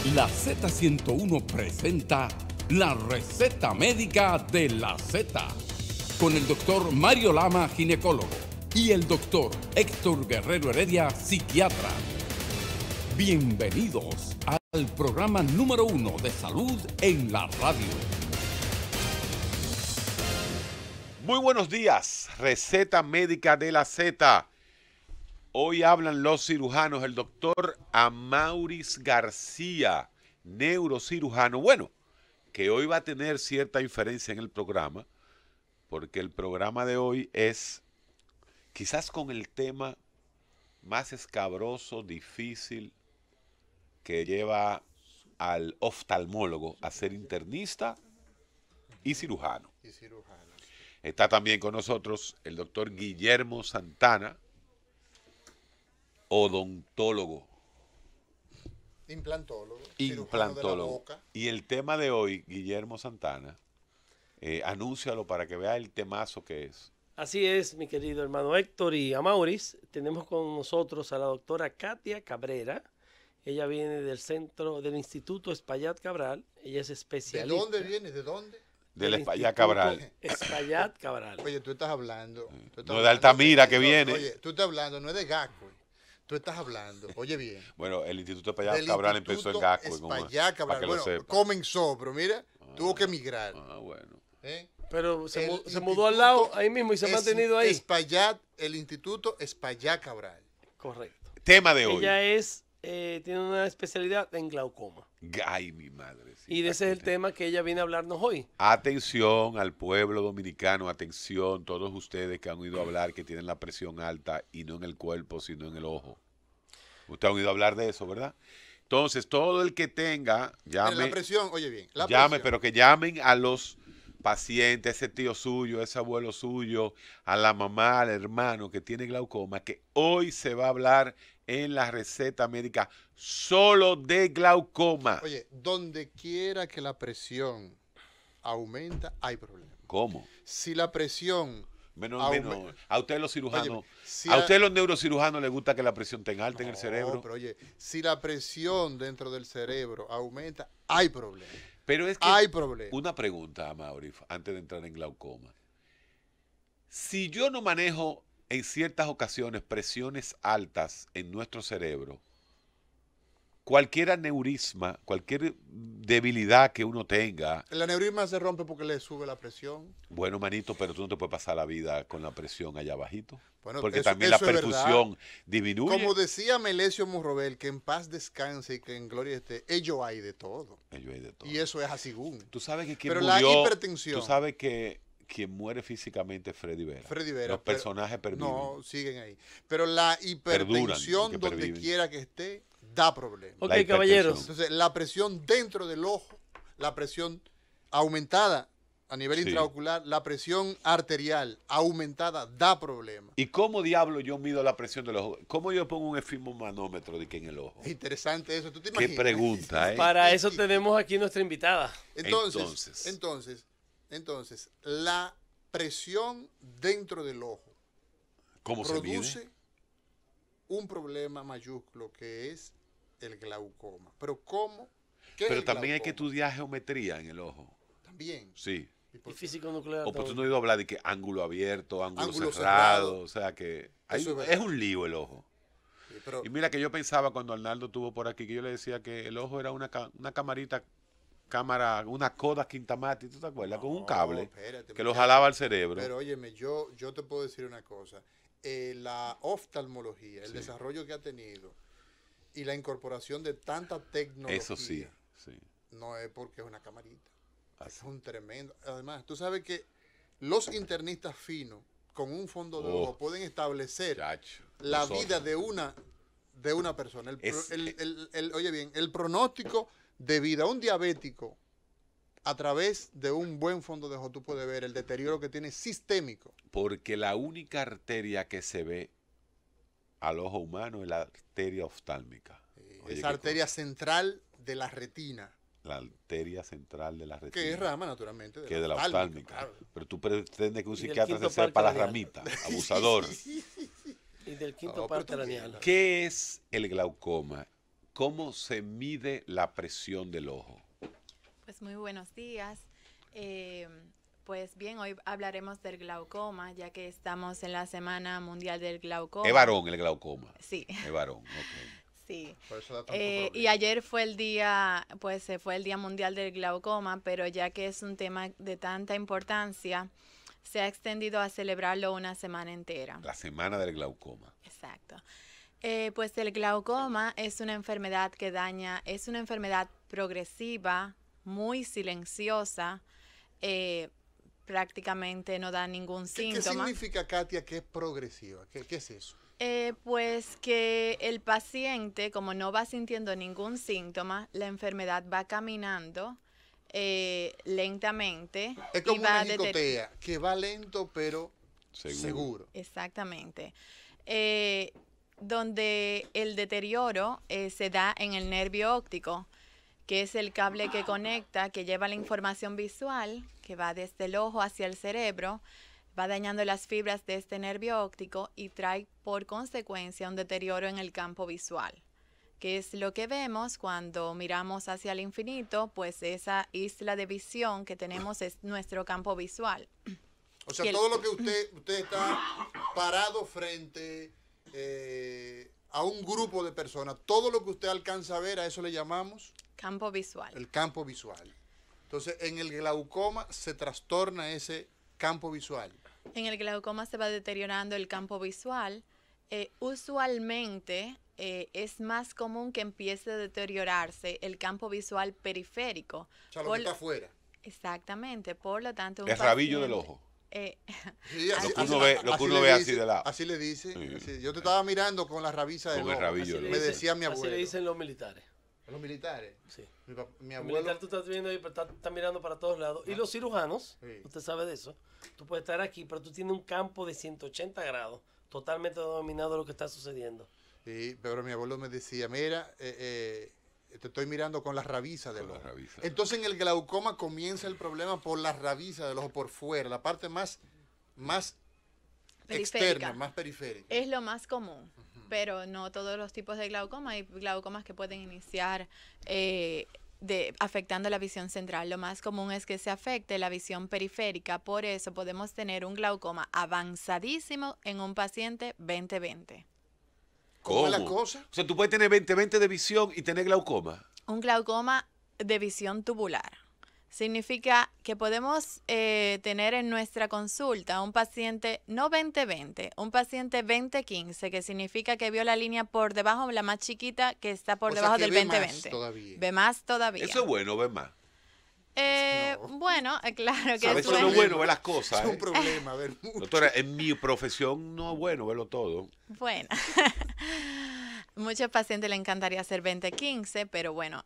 La Z101 presenta la receta médica de la Z, con el doctor Mario Lama, ginecólogo, y el doctor Héctor Guerrero Heredia, psiquiatra. Bienvenidos al programa número 1 de salud en la radio. Muy buenos días, receta médica de la Z. Hoy hablan los cirujanos, el doctor Amauris García, neurocirujano. Bueno, que hoy va a tener cierta diferencia en el programa, porque el programa de hoy es quizás con el tema más escabroso, difícil, que lleva al oftalmólogo a ser internista y cirujano. Está también con nosotros el doctor Guillermo Santana, odontólogo. Implantólogo. Implantólogo. Y el tema de hoy, Guillermo Santana, anúncialo para que vea el temazo que es. Así es, mi querido hermano Héctor y Amauris. Tenemos con nosotros a la doctora Katia Cabrera. Ella viene del Instituto Espaillat Cabral. Ella es especialista. ¿De dónde viene? ¿De dónde? Del Espaillat Cabral. Espaillat Cabral. Oye, tú estás hablando. No es de Altamira que viene. Oye, tú estás hablando, no es de Gasco. Tú estás hablando, oye bien. Bueno, el Instituto Espaillat Cabral empezó en Gasco. Espaillat Cabral, bueno, comenzó, pero mira, tuvo que emigrar. Bueno. Pero se mudó al lado, ahí mismo, y se ha mantenido ahí. El Instituto Espaillat Cabral. Correcto. Tema de hoy. Ella tiene una especialidad en glaucoma. Ay, mi madre. Sí, y de ese es el tema que ella viene a hablarnos hoy. Atención al pueblo dominicano, atención, todos ustedes que han oído hablar que tienen la presión alta y no en el cuerpo, sino en el ojo. Usted ha oído hablar de eso, ¿verdad? Entonces, todo el que tenga, llame. La presión, oye bien, la llame, presión. pero que llamen a los pacientes, ese tío suyo, ese abuelo suyo, a la mamá, al hermano que tiene glaucoma, que hoy se va a hablar en la receta médica solo de glaucoma. Oye, donde quiera que menos aumenta, hay problema. ¿Cómo? Si la presión Menos. A usted los cirujanos, oye, si a usted los neurocirujanos les gusta que la presión tenga alta en el cerebro. Pero oye, si la presión dentro del cerebro aumenta, hay problema. Pero es que hay problema. Una pregunta, Mauri, antes de entrar en glaucoma. Si yo no manejo en ciertas ocasiones presiones altas en nuestro cerebro, cualquier aneurisma, cualquier debilidad que uno tenga. El aneurisma se rompe porque le sube la presión. Bueno, manito, pero tú no te puedes pasar la vida con la presión allá abajito. Bueno, porque eso, también la perfusión disminuye. Como decía Melesio Monrobel, que en paz descanse y que en gloria esté, ello hay de todo. Ello hay de todo. Y eso es así. Tú sabes que quien pero murió, la hipertensión. Tú sabes que quien muere físicamente es Freddy Vera. Los personajes perviven. No, siguen ahí. Pero la hipertensión, donde quiera que esté, da problemas. Ok, caballeros. Entonces, la presión dentro del ojo, la presión aumentada a nivel intraocular, la presión arterial aumentada da problemas. ¿Y cómo diablo yo mido la presión del ojo? ¿Cómo yo pongo un esfimomanómetro de que en el ojo? Interesante eso. ¿Tú te imaginas? Qué pregunta, ¿eh? Para eso tenemos aquí nuestra invitada. Entonces, la presión dentro del ojo ¿cómo produce un problema mayúsculo que es el glaucoma. ¿Pero cómo? Pero también hay que estudiar geometría en el ojo. También. Sí. Y físico nuclear. O pues tú no has oído hablar de que ángulo abierto, ángulo cerrado. O sea que es un lío el ojo. Sí, pero, y mira que yo pensaba cuando Arnaldo estuvo por aquí, que yo le decía que el ojo era una cámara, una Kodak Kintamati, ¿tú te acuerdas? Con un cable que lo jalaba al cerebro. Pero óyeme, yo te puedo decir una cosa. La oftalmología, el desarrollo que ha tenido y la incorporación de tanta tecnología. Eso sí. No es porque es una camarita. Es un tremendo. Además, tú sabes que los internistas finos con un fondo de ojo pueden establecer la vida de una persona. Oye bien, el pronóstico de vida. Un diabético, a través de un buen fondo de ojo, tú puedes ver el deterioro que tiene sistémico. Porque la única arteria que se ve al ojo humano es la arteria oftálmica. Esa arteria central de la retina. La arteria central de la retina. Que es rama, naturalmente. Que es de la oftálmica. Claro. Pero tú pretendes que un y psiquiatra se sepa la ramita. Abusador. Y del quinto parte craneal. ¿Qué es el glaucoma? ¿cómo se mide la presión del ojo? Pues muy buenos días. Pues bien, hoy hablaremos del glaucoma, ya que estamos en la Semana Mundial del Glaucoma. ¿Es varón el glaucoma? Sí. Es varón, ok. Sí. Por eso da tanto Y problema. ayer fue el día, pues fue el Día Mundial del Glaucoma, pero ya que es un tema de tanta importancia, se ha extendido a celebrarlo una semana entera. La semana del glaucoma. Exacto. Pues el glaucoma es una enfermedad que daña, es una enfermedad progresiva, muy silenciosa, prácticamente no da ningún ¿Qué síntoma. significa, Katia, que es progresiva? ¿Qué es eso? Pues que el paciente, como no va sintiendo ningún síntoma, la enfermedad va caminando lentamente. Es como y va una jicotea, que va lento pero seguro. Exactamente. Donde el deterioro se da en el nervio óptico, que es el cable que conecta, que lleva la información visual, que va desde el ojo hacia el cerebro, va dañando las fibras de este nervio óptico y trae por consecuencia un deterioro en el campo visual, que es lo que vemos cuando miramos hacia el infinito, pues esa isla de visión que tenemos es nuestro campo visual. O sea, todo lo que usted está parado frente a un grupo de personas, todo lo que usted alcanza a ver, a eso le llamamos Campo visual. el campo visual. Entonces, en el glaucoma se trastorna ese campo visual. En el glaucoma se va deteriorando el campo visual. Usualmente es más común que empiece a deteriorarse el campo visual periférico. O sea, lo que está afuera. Exactamente, por lo tanto... El rabillo del ojo. Sí, Lo que uno ve así de lado. Así le dice. Sí. Así. Yo te estaba mirando con la rabiza del Con el ojo. rabillo del Me ojo. decía mi Así abuelo. le dicen los militares. Los militares. Sí. Mi El abuelo. militar tú estás viendo ahí, pero estás mirando para todos lados. Y los cirujanos, Sí. usted sabe de eso, tú puedes estar aquí, pero tú tienes un campo de 180 grados, totalmente dominado de lo que está sucediendo. Sí, pero mi abuelo me decía, mira, te estoy mirando con la rabiza del Con la ojo. rabiza. Entonces en el glaucoma comienza el problema por la rabiza del ojo, por fuera, la parte más Periférica. externa, más periférica. Es lo más común, pero no todos los tipos de glaucoma. Hay glaucomas que pueden iniciar afectando la visión central. Lo más común es que se afecte la visión periférica. Por eso podemos tener un glaucoma avanzadísimo en un paciente 20/20. ¿Cómo es la cosa? O sea, tú puedes tener 20/20 de visión y tener glaucoma. Un glaucoma de visión tubular. Significa que podemos tener en nuestra consulta un paciente no 20/20, un paciente 20/15, que significa que vio la línea por debajo, la más chiquita, que está por O sea, debajo que del ve más 20/20. todavía. Ve más todavía. Eso es bueno, ¿ves más? No. Bueno, claro que A es veces no es bueno. bueno ver las cosas. Es un problema, a ver, mucho. Doctora, en mi profesión no es bueno verlo todo. Bueno, muchos pacientes le encantaría hacer 20/15, pero bueno,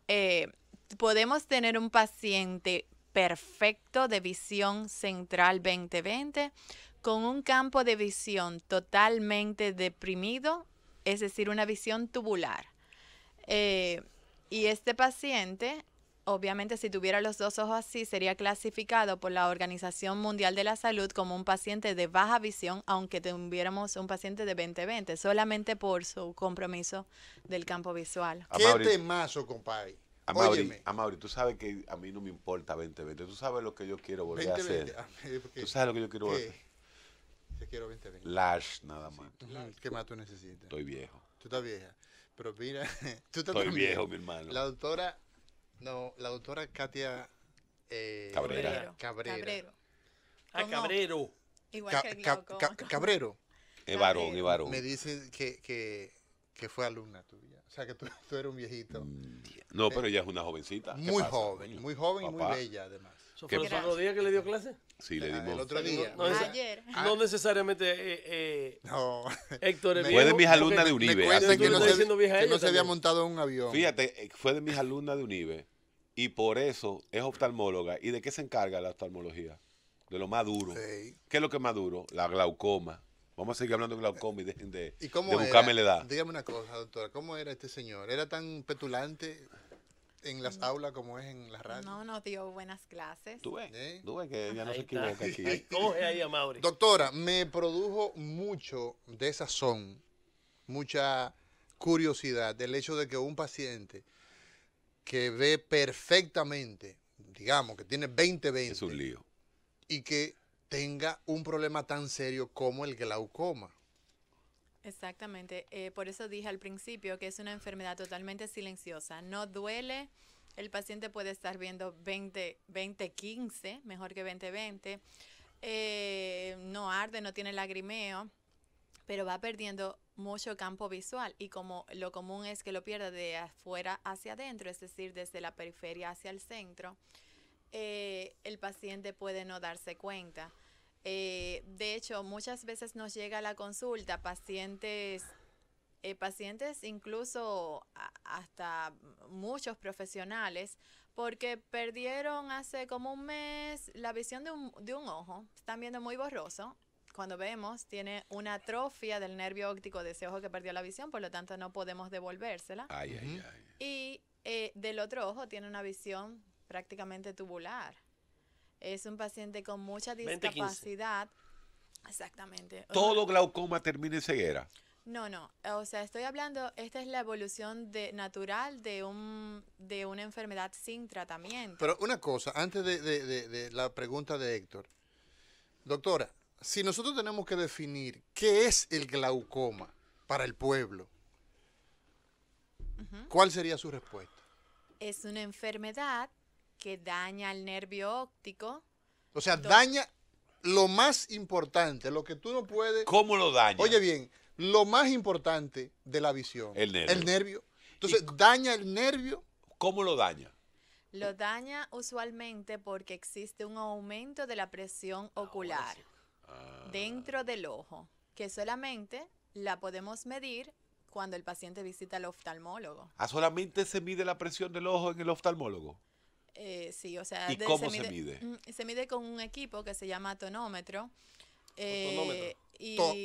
podemos tener un paciente perfecto de visión central 20/20 con un campo de visión totalmente deprimido, es decir, una visión tubular. Y este paciente, obviamente, si tuviera los dos ojos así, sería clasificado por la Organización Mundial de la Salud como un paciente de baja visión, aunque tuviéramos un paciente de 20/20, solamente por su compromiso del campo visual. ¿Qué Amaury. temazo, compadre? Amaury, tú sabes que a mí no me importa 20/20. Tú sabes lo que yo quiero volver a 20/20. hacer. Tú sabes lo que yo quiero volver a hacer. Yo quiero 20/20. Lash nada más. ¿Qué más tú necesitas? Estoy viejo. Tú estás vieja. Pero mira, tú estás Estoy tan viejo, mi hermano. La doctora Katia Cabrera. Cabrera. Cabrero. Igual que el glaucoma. Cabrero. Es varón, es varón. Me dice que fue alumna tuya. O sea, que tú eres un viejito. No, pero ella es una jovencita. ¿Qué Muy pasa, joven coño? y muy Papá. bella, además. ¿Eso ¿Qué fue los pasa? otros días que le dio clase? Sí, le El dimos. otro día. No, Ayer. no necesariamente No. Héctor es Me- Fue de viejo, mis porque- alumnas de Me Unive. cuentan así tú que le no estás se, diciendo vieja a que ella no se había también. montado en un avión. Fíjate, fue de mis alumnas de Unive y por eso es oftalmóloga. ¿Y de qué se encarga la oftalmología? De lo más duro. Sí. ¿Qué es lo que es más duro? La glaucoma. Vamos a seguir hablando de glaucoma y dejen de, ¿Y cómo de era? buscarme la edad. Dígame una cosa, doctora. ¿Cómo era este señor? ¿Era tan petulante en las aulas como es en la radio? No nos dio buenas clases. ¿Tú ves? ¿Eh? Tú ves que ella no Ahí se está. equivoca aquí. Ahí, coge ahí a Mauri. Doctora, me produjo mucho desazón, mucha curiosidad el hecho de que un paciente que ve perfectamente, digamos que tiene 20/20, es un lío, y que tenga un problema tan serio como el glaucoma. Exactamente. Por eso dije al principio que es una enfermedad totalmente silenciosa. No duele. El paciente puede estar viendo 20/15, mejor que 20/20. No arde, no tiene lagrimeo, pero va perdiendo mucho campo visual. Y como lo común es que lo pierda de afuera hacia adentro, es decir, desde la periferia hacia el centro, el paciente puede no darse cuenta. De hecho, muchas veces nos llega a la consulta pacientes incluso hasta muchos profesionales, porque perdieron hace como un mes la visión de un ojo. Están viendo muy borroso. Cuando vemos, tiene una atrofia del nervio óptico de ese ojo que perdió la visión, por lo tanto no podemos devolvérsela. Y del otro ojo tiene una visión prácticamente tubular. Es un paciente con mucha discapacidad. 20/15. Exactamente. ¿Todo glaucoma termina en ceguera? No, o sea, estoy hablando, esta es la evolución natural de una enfermedad sin tratamiento. Pero una cosa, antes de la pregunta de Héctor, doctora, si nosotros tenemos que definir qué es el glaucoma para el pueblo, ¿cuál sería su respuesta? Es una enfermedad que daña el nervio óptico. O sea, daña lo más importante, lo que tú no puedes... ¿Cómo lo daña? Oye bien, lo más importante de la visión. El nervio. El nervio. Entonces, daña el nervio. ¿Cómo lo daña? Lo daña usualmente porque existe un aumento de la presión ocular dentro del ojo, que solamente la podemos medir cuando el paciente visita al oftalmólogo. ¿Solamente se mide la presión del ojo en el oftalmólogo? Sí, o sea... ¿Y cómo se mide? Se mide con un equipo que se llama tonómetro.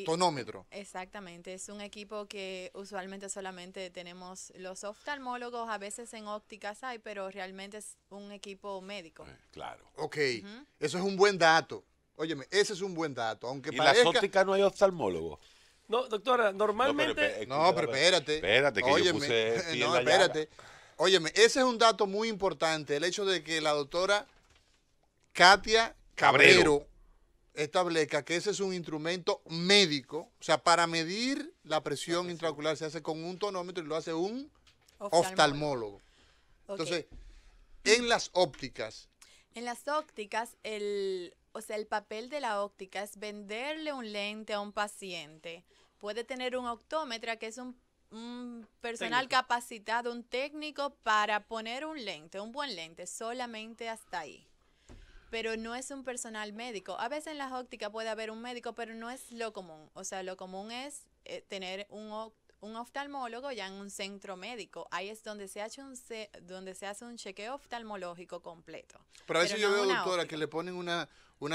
Tonómetro. Exactamente, es un equipo que usualmente solamente tenemos los oftalmólogos, a veces en ópticas hay, pero realmente es un equipo médico. Claro. Ok, eso es un buen dato. Óyeme, ese es un buen dato, aunque ¿Y parezca... las ópticas no hay oftalmólogos? No, doctora, normalmente... No, pero espérate. Espérate, que óyeme, yo puse pie en la espérate. llaga. Óyeme, ese es un dato muy importante, el hecho de que la doctora Katia Cabrero establezca que ese es un instrumento médico, o sea, para medir la presión intraocular se hace con un tonómetro y lo hace un oftalmólogo. Entonces, en las ópticas... En las ópticas, el papel de la óptica es venderle un lente a un paciente. Puede tener un optómetra, que es un personal capacitado, un técnico para poner un lente, un buen lente, solamente hasta ahí. Pero no es un personal médico. A veces en las ópticas puede haber un médico, pero no es lo común. O sea, lo común es tener un oftalmólogo ya en un centro médico. Ahí es donde se hace un chequeo oftalmológico completo. Pero a veces yo veo, doctora, que le ponen una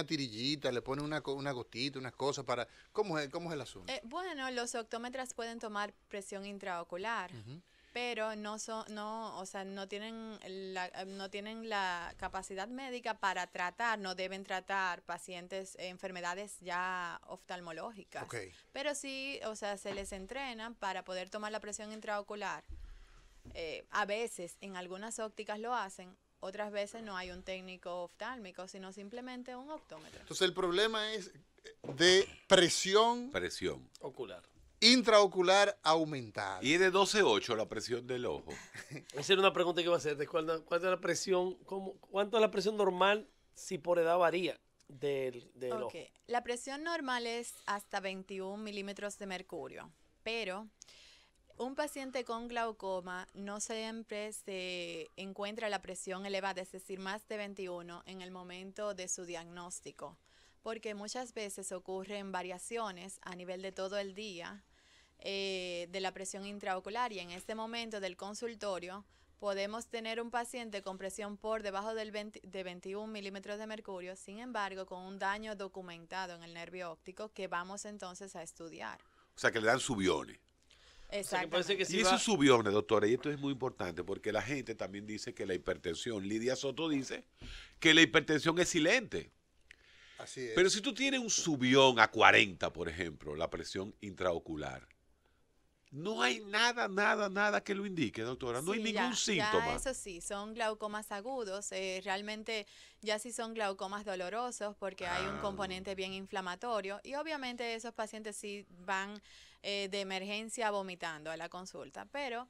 tirillita, le ponen una gotita, unas cosas para... ¿Cómo es el asunto? Bueno, los optómetras pueden tomar presión intraocular, pero no tienen la capacidad médica para tratar, no deben tratar pacientes, enfermedades ya oftalmológicas. Pero sí, o sea, se les entrenan para poder tomar la presión intraocular. A veces, en algunas ópticas lo hacen, otras veces no hay un técnico oftálmico, sino simplemente un optómetro. Entonces el problema es de presión ocular. Intraocular aumentada. Y de 12.8 la presión del ojo. Esa era una pregunta que iba a hacer. ¿Cuánto es la presión? ¿Cuánto es la presión normal si por edad varía del ojo? La presión normal es hasta 21 milímetros de mercurio, pero un paciente con glaucoma no siempre se encuentra la presión elevada, es decir, más de 21 en el momento de su diagnóstico, porque muchas veces ocurren variaciones a nivel de todo el día de la presión intraocular, y en este momento del consultorio podemos tener un paciente con presión por debajo de 21 milímetros de mercurio, sin embargo con un daño documentado en el nervio óptico que vamos entonces a estudiar. O sea, que le dan subiones. Exacto. O sea, que y esos subiones, doctora, y esto es muy importante porque la gente también dice que la hipertensión, Lidia Soto dice que la hipertensión es silente. Así es. Pero si tú tienes un subión a 40, por ejemplo, la presión intraocular, No hay nada que lo indique, doctora. No hay ningún síntoma. Ya eso sí, son glaucomas agudos. Realmente ya sí son glaucomas dolorosos porque hay un componente bien inflamatorio. Y obviamente esos pacientes sí van de emergencia vomitando a la consulta. Pero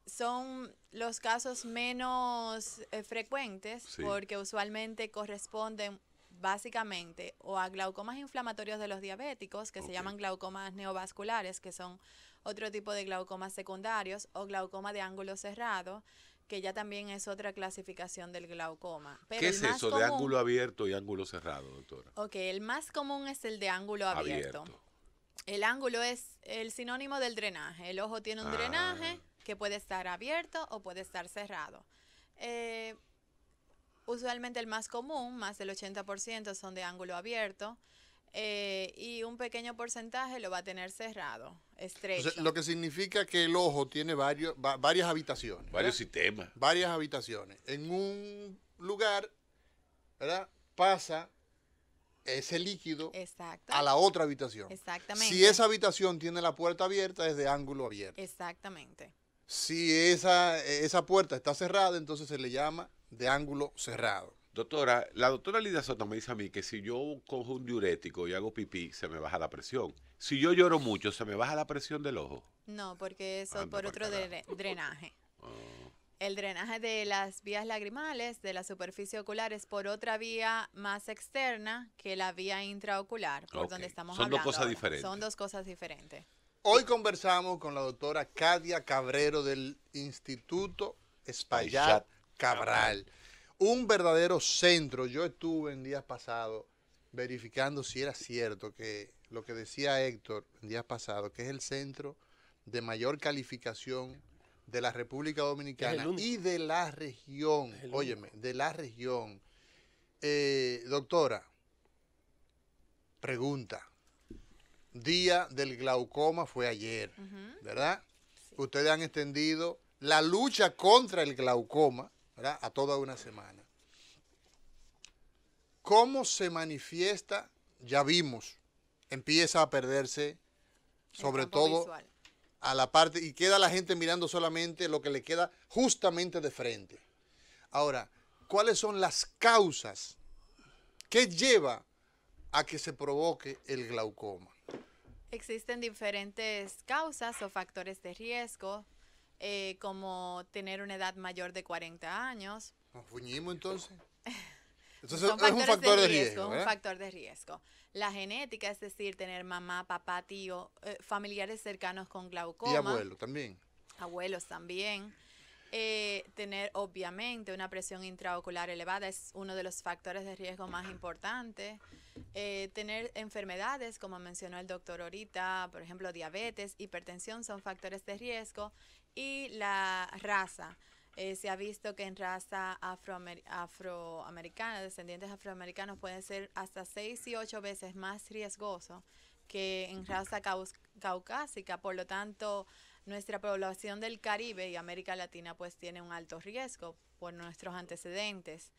son los casos menos frecuentes porque usualmente corresponden básicamente o a glaucomas inflamatorios de los diabéticos, que se llaman glaucomas neovasculares, que son otro tipo de glaucomas secundarios, o glaucoma de ángulo cerrado, que ya también es otra clasificación del glaucoma. Pero ¿qué es eso de ángulo abierto y ángulo cerrado, doctora? Ok, el más común es el de ángulo abierto. El ángulo es el sinónimo del drenaje. El ojo tiene un drenaje que puede estar abierto o puede estar cerrado. Usualmente el más común, más del 80% son de ángulo abierto y un pequeño porcentaje lo va a tener cerrado, estrecho. O sea, lo que significa que el ojo tiene varias habitaciones. Varios sistemas. Varias habitaciones. En un lugar, ¿verdad? Pasa ese líquido a la otra habitación. Exactamente. Si esa habitación tiene la puerta abierta, es de ángulo abierto. Exactamente. Si esa puerta está cerrada, entonces se le llama de ángulo cerrado. Doctora, la doctora Lidia Soto me dice a mí que si yo cojo un diurético y hago pipí, se me baja la presión. Si yo lloro mucho, ¿se me baja la presión del ojo? No, porque eso es por otro drenaje. El drenaje de las vías lagrimales, de la superficie ocular, es por otra vía más externa que la vía intraocular, por donde estamos hablando. Son dos cosas diferentes. Son dos cosas diferentes. Hoy conversamos con la doctora Katia Cabrero del Instituto Espaillat Cabral. Un verdadero centro. Yo estuve en días pasados verificando si era cierto que lo que decía Héctor en días pasados, que es el centro de mayor calificación de la República Dominicana y de la región. Óyeme, de la región. Doctora, pregunta. Día del glaucoma fue ayer, ¿verdad? Sí. Ustedes han extendido la lucha contra el glaucoma, ¿verdad?, a toda una semana. ¿Cómo se manifiesta? Ya vimos, empieza a perderse, sobre todo visual, a la parte, y queda la gente mirando solamente lo que le queda justamente de frente. Ahora, ¿cuáles son las causas que lleva a que se provoque el glaucoma? Existen diferentes causas o factores de riesgo, como tener una edad mayor de 40 años. ¿Nos fuñimos entonces? Entonces es un factor de riesgo. Un factor de riesgo. La genética, es decir, tener mamá, papá, tío, familiares cercanos con glaucoma. Y abuelos también. Abuelos también. Tener obviamente una presión intraocular elevada es uno de los factores de riesgo más importantes. Tener enfermedades, como mencionó el doctor ahorita, por ejemplo diabetes, hipertensión, son factores de riesgo. Y la raza. Se ha visto que en raza afroamericana, descendientes afroamericanos, pueden ser hasta 6 y 8 veces más riesgoso que en raza caucásica. Por lo tanto, nuestra población del Caribe y América Latina pues tiene un alto riesgo por nuestros antecedentes.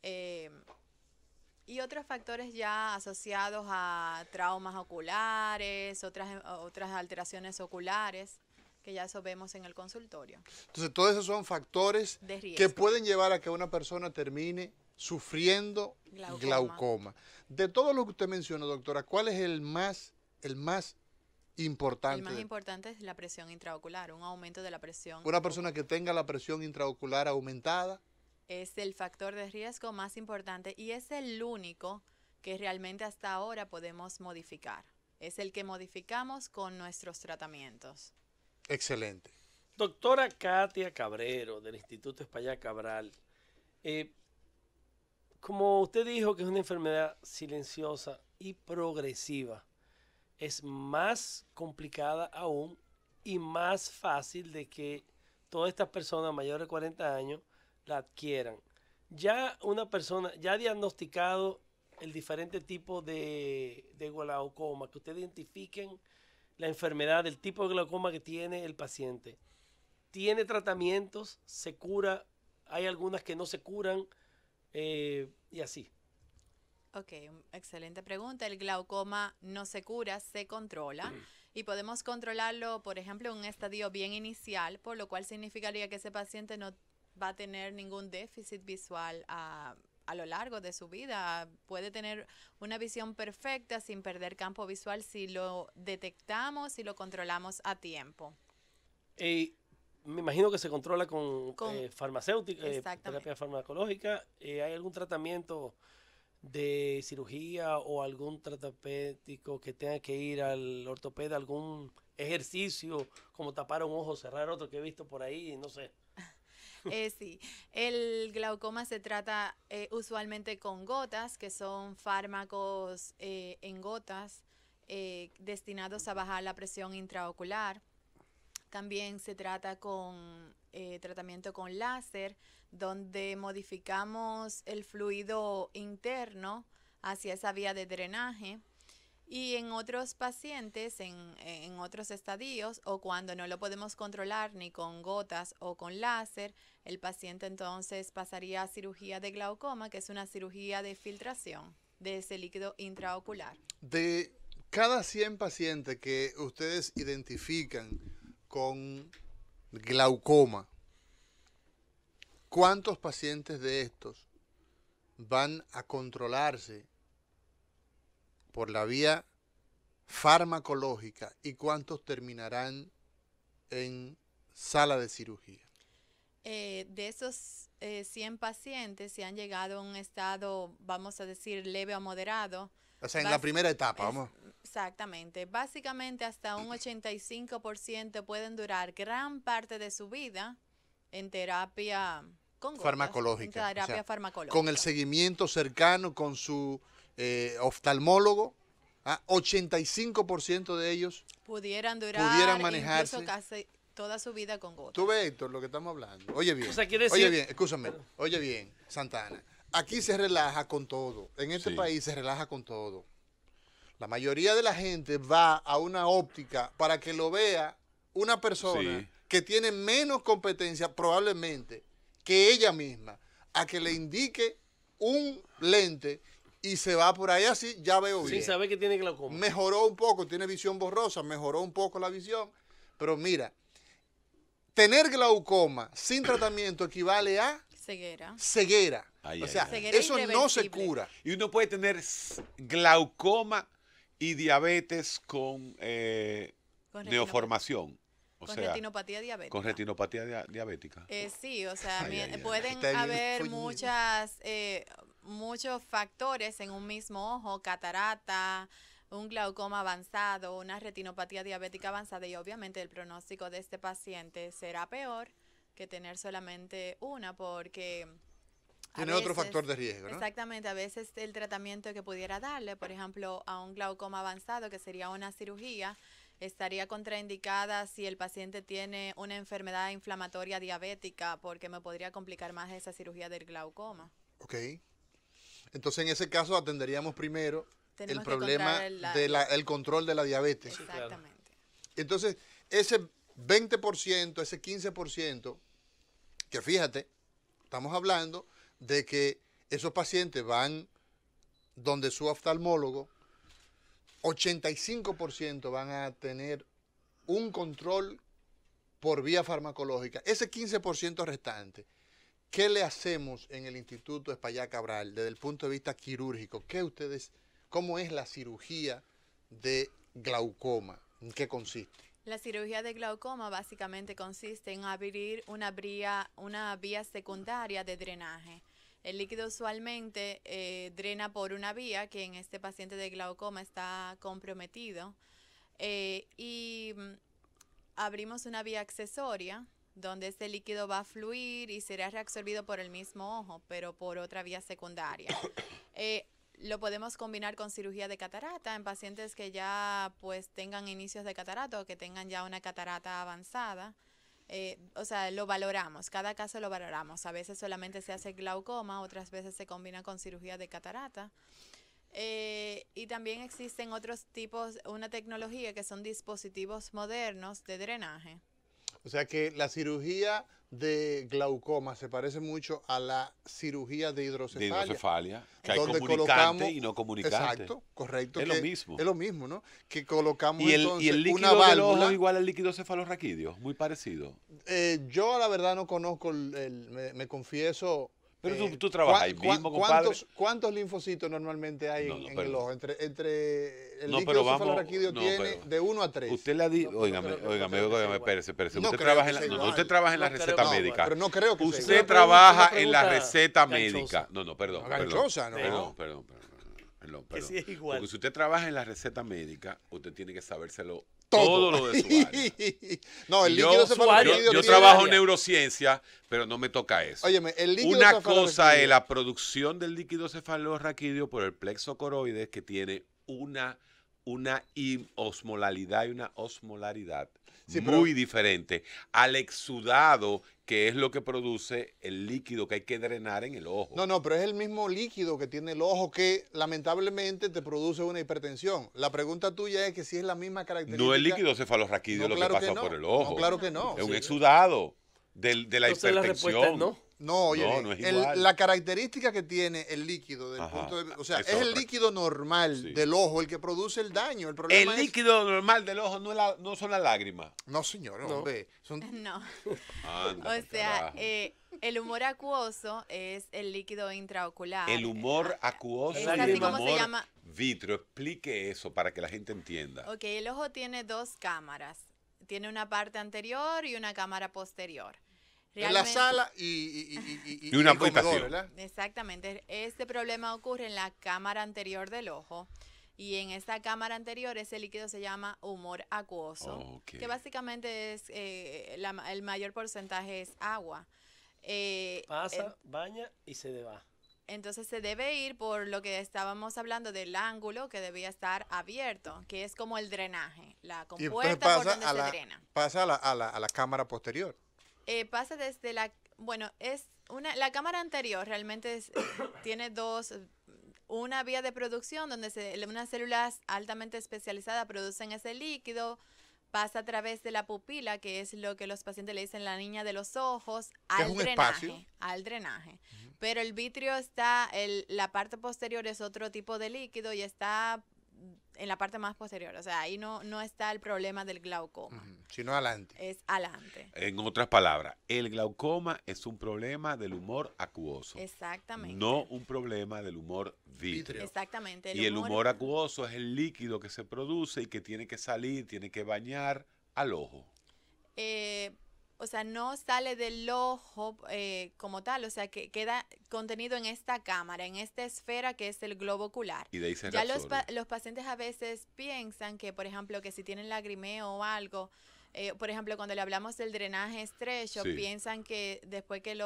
Y otros factores ya asociados a traumas oculares, otras alteraciones oculares, que ya eso vemos en el consultorio. Entonces, todos esos son factores que pueden llevar a que una persona termine sufriendo glaucoma. De todo lo que usted mencionó, doctora, ¿cuál es el más importante? El más importante es la presión intraocular, un aumento de la presión. Una persona que tenga la presión intraocular aumentada es el factor de riesgo más importante y es el único que realmente hasta ahora podemos modificar. Es el que modificamos con nuestros tratamientos. Excelente. Doctora Katia Cabrero, del Instituto Espaillat Cabral, como usted dijo que es una enfermedad silenciosa y progresiva, es más complicada aún y más fácil de que todas estas personas mayores de 40 años la adquieran. Ya una persona, ya ha diagnosticado el diferente tipo de glaucoma, que ustedes identifiquen la enfermedad, el tipo de glaucoma que tiene el paciente. ¿Tiene tratamientos? ¿Se cura? Hay algunas que no se curan y así. Ok, excelente pregunta. El glaucoma no se cura, se controla. y podemos controlarlo, por ejemplo, en un estadio bien inicial, por lo cual significaría que ese paciente no va a tener ningún déficit visual a lo largo de su vida. Puede tener una visión perfecta sin perder campo visual si lo detectamos y lo controlamos a tiempo. Me imagino que se controla con farmacéutica, exactamente. terapia farmacológica. ¿Hay algún tratamiento de cirugía o algún terapéutico que tenga que ir al ortopeda, algún ejercicio como tapar un ojo, cerrar otro que he visto por ahí, no sé? Sí, el glaucoma se trata usualmente con gotas, que son fármacos en gotas destinados a bajar la presión intraocular. También se trata con tratamiento con láser, donde modificamos el fluido interno hacia esa vía de drenaje. Y en otros pacientes, en otros estadios, o cuando no lo podemos controlar ni con gotas o con láser, el paciente entonces pasaría a cirugía de glaucoma, que es una cirugía de filtración de ese líquido intraocular. De cada 100 pacientes que ustedes identifican con glaucoma, ¿cuántos pacientes de estos van a controlarse por la vía farmacológica y cuántos terminarán en sala de cirugía? De esos 100 pacientes, si han llegado a un estado, vamos a decir, leve o moderado. O sea, en la primera etapa, vamos. Exactamente. Básicamente hasta un 85% pueden durar gran parte de su vida en terapia con gotas, farmacológica. en terapia farmacológica. Con el seguimiento cercano con su oftalmólogo, 85% de ellos pudieran durar manejarse incluso casi toda su vida con gotas. Tú ves, Héctor, lo que estamos hablando. Oye bien, o sea, quiere decir... oye bien, escúchame, oye bien, Santana. Aquí se relaja con todo. En este país se relaja con todo. La mayoría de la gente va a una óptica para que lo vea una persona que tiene menos competencia probablemente que ella misma, a que le indique un lente y se va por ahí así, ya veo bien. Sin saber que tiene glaucoma. Mejoró un poco, tiene visión borrosa, mejoró un poco la visión, pero mira, tener glaucoma sin tratamiento equivale a ceguera. O sea, ceguera eso no se cura. Y uno puede tener glaucoma y diabetes con neoformación. Con retinopatía diabética. Con retinopatía diabética. Sí, o sea, pueden haber muchos factores en un mismo ojo, catarata, un glaucoma avanzado, una retinopatía diabética avanzada, y obviamente el pronóstico de este paciente será peor que tener solamente una, porque tiene otro factor de riesgo, ¿no? Exactamente, a veces el tratamiento que pudiera darle, por ejemplo, a un glaucoma avanzado, que sería una cirugía, estaría contraindicada si el paciente tiene una enfermedad inflamatoria diabética, porque me podría complicar más esa cirugía del glaucoma. Ok. Entonces, en ese caso, atenderíamos primero el problema del control de la diabetes. Exactamente. Entonces, ese 20%, ese 15%, que fíjate, estamos hablando de que esos pacientes van donde su oftalmólogo, 85% van a tener un control por vía farmacológica. Ese 15% restante, ¿qué le hacemos en el Instituto Espaillá Cabral desde el punto de vista quirúrgico? ¿Cómo es la cirugía de glaucoma? ¿En qué consiste? La cirugía de glaucoma básicamente consiste en abrir una vía secundaria de drenaje. El líquido usualmente drena por una vía que en este paciente de glaucoma está comprometido, y abrimos una vía accesoria donde este líquido va a fluir y será reabsorbido por el mismo ojo, pero por otra vía secundaria. Lo podemos combinar con cirugía de catarata en pacientes que ya pues tengan inicios de catarata o que tengan ya una catarata avanzada. O sea, lo valoramos, cada caso lo valoramos. A veces solamente se hace glaucoma, otras veces se combina con cirugía de catarata. Y también existen otros tipos, una tecnología que son dispositivos modernos de drenaje. O sea que la cirugía de glaucoma se parece mucho a la cirugía de hidrocefalia. De hidrocefalia, que hay donde comunicante y no comunicante. Exacto, correcto. Es lo mismo. Es lo mismo, ¿no? Que colocamos ¿Y el entonces líquido una del válvula. ojo igual al líquido cefalorraquídeo? Muy parecido. Yo la verdad no conozco, me confieso. Pero tú trabajas ahí mismo, compadre. ¿Cuántos linfocitos normalmente hay en el ojo? Entre el líquido cefalorraquídeo tiene de 1 a 3. Usted le ha dicho, óigame, espérese. No usted trabaja en la receta médica. Pero no creo que sea usted igual. trabaja en la receta médica. Perdón. Que sí es igual. Porque si usted trabaja en la receta médica, usted tiene que sabérselo Todo lo de su área. No, el líquido cefalorraquídeo yo tiene trabajo en área. neurociencia, pero no me toca eso. Óyeme, el líquido Una cefalorraquídeo- cosa es la producción del líquido cefalorraquídeo por el plexo coroides, que tiene una osmolaridad y una osmolaridad muy diferente al exudado, que es lo que produce el líquido que hay que drenar en el ojo. No, pero es el mismo líquido que tiene el ojo que lamentablemente te produce una hipertensión. La pregunta tuya es que si es la misma característica. No es líquido cefalorraquídeo lo que pasa por el ojo. No, claro que no. Es un exudado de la Entonces la respuesta es hipertensión. no. No, oye, no es igual. la característica que tiene el líquido del punto de, o sea, es el líquido normal del ojo el que produce el daño. El problema El líquido normal del ojo no son las lágrimas. No, señor, hombre. No. Anda, O sea, carajo. el humor acuoso es el líquido intraocular. El humor acuoso Es y así el como se humor llama. vítreo. Explique eso para que la gente entienda. Ok, el ojo tiene dos cámaras. Tiene una parte anterior y una cámara posterior. En la sala y una el comedor, habitación. ¿verdad? Exactamente. Este problema ocurre en la cámara anterior del ojo. Y en esa cámara anterior ese líquido se llama humor acuoso, Ok. que básicamente es el mayor porcentaje es agua. Pasa, baña y se va. Entonces se debe ir por lo que estábamos hablando del ángulo que debía estar abierto, que es como el drenaje, la Y entonces compuerta por donde se drena. pasa a la cámara posterior. Pasa desde la cámara anterior realmente tiene una vía de producción donde unas células altamente especializadas producen ese líquido, pasa a través de la pupila, que es lo que los pacientes le dicen la niña de los ojos, al drenaje. Pero el vitrio la parte posterior es otro tipo de líquido y está en la parte más posterior. O sea, ahí no está el problema del glaucoma. Sino adelante. Es adelante. En otras palabras, el glaucoma es un problema del humor acuoso. Exactamente. No un problema del humor vítreo. Exactamente. Y el humor acuoso es el líquido que se produce y que tiene que salir, tiene que bañar al ojo. O sea, no sale del ojo como tal, o sea, que queda contenido en esta cámara, en esta esfera que es el globo ocular. Y de ahí se Ya reabsorbe. los pacientes a veces piensan que, por ejemplo, que si tienen lagrimeo o algo, por ejemplo, cuando le hablamos del drenaje estrecho, Sí. piensan que después que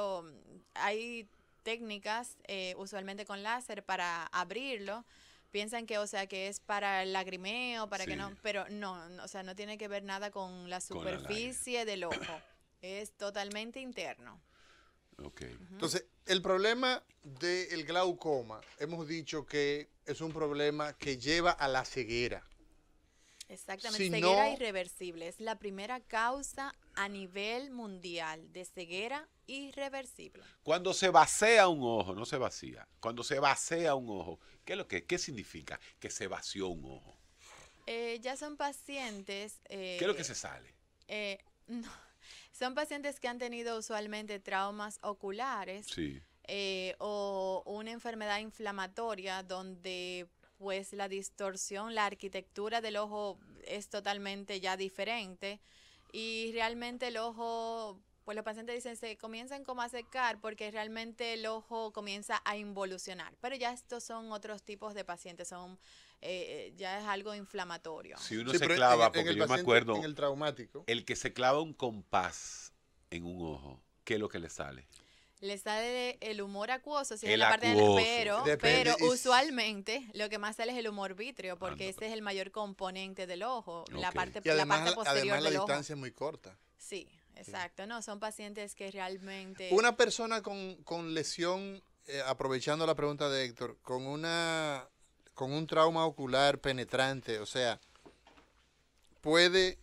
hay técnicas, usualmente con láser, para abrirlo, piensan que, o sea, que es para el lagrimeo, para que no, pero no, o sea, no tiene que ver nada con la superficie del ojo. Es totalmente interno. Okay. Entonces, el problema del glaucoma, hemos dicho que es un problema que lleva a la ceguera. Exactamente, ceguera irreversible. Es la primera causa a nivel mundial de ceguera irreversible. Cuando se vacía un ojo, no se vacía. Cuando se vacía un ojo, ¿qué significa que se vació un ojo? Ya son pacientes... ¿Qué es lo que se sale? No. Son pacientes que han tenido usualmente traumas oculares o una enfermedad inflamatoria donde pues la distorsión, la arquitectura del ojo es totalmente ya diferente y realmente el ojo, pues los pacientes dicen se comienzan como a secar porque realmente el ojo comienza a involucionar, pero ya estos son otros tipos de pacientes, ya es algo inflamatorio. Si uno se clava, porque yo me acuerdo, en el traumático, el que se clava un compás en un ojo, ¿qué es lo que le sale? Le sale el humor acuoso, si el es la parte acuoso. pero usualmente lo que más sale es el humor vítreo, porque ese es el mayor componente del ojo, la parte y además, la parte posterior además del la ojo. distancia es muy corta. Sí, exacto, no, son pacientes que realmente... Una persona con lesión, aprovechando la pregunta de Héctor, con un trauma ocular penetrante, o sea, puede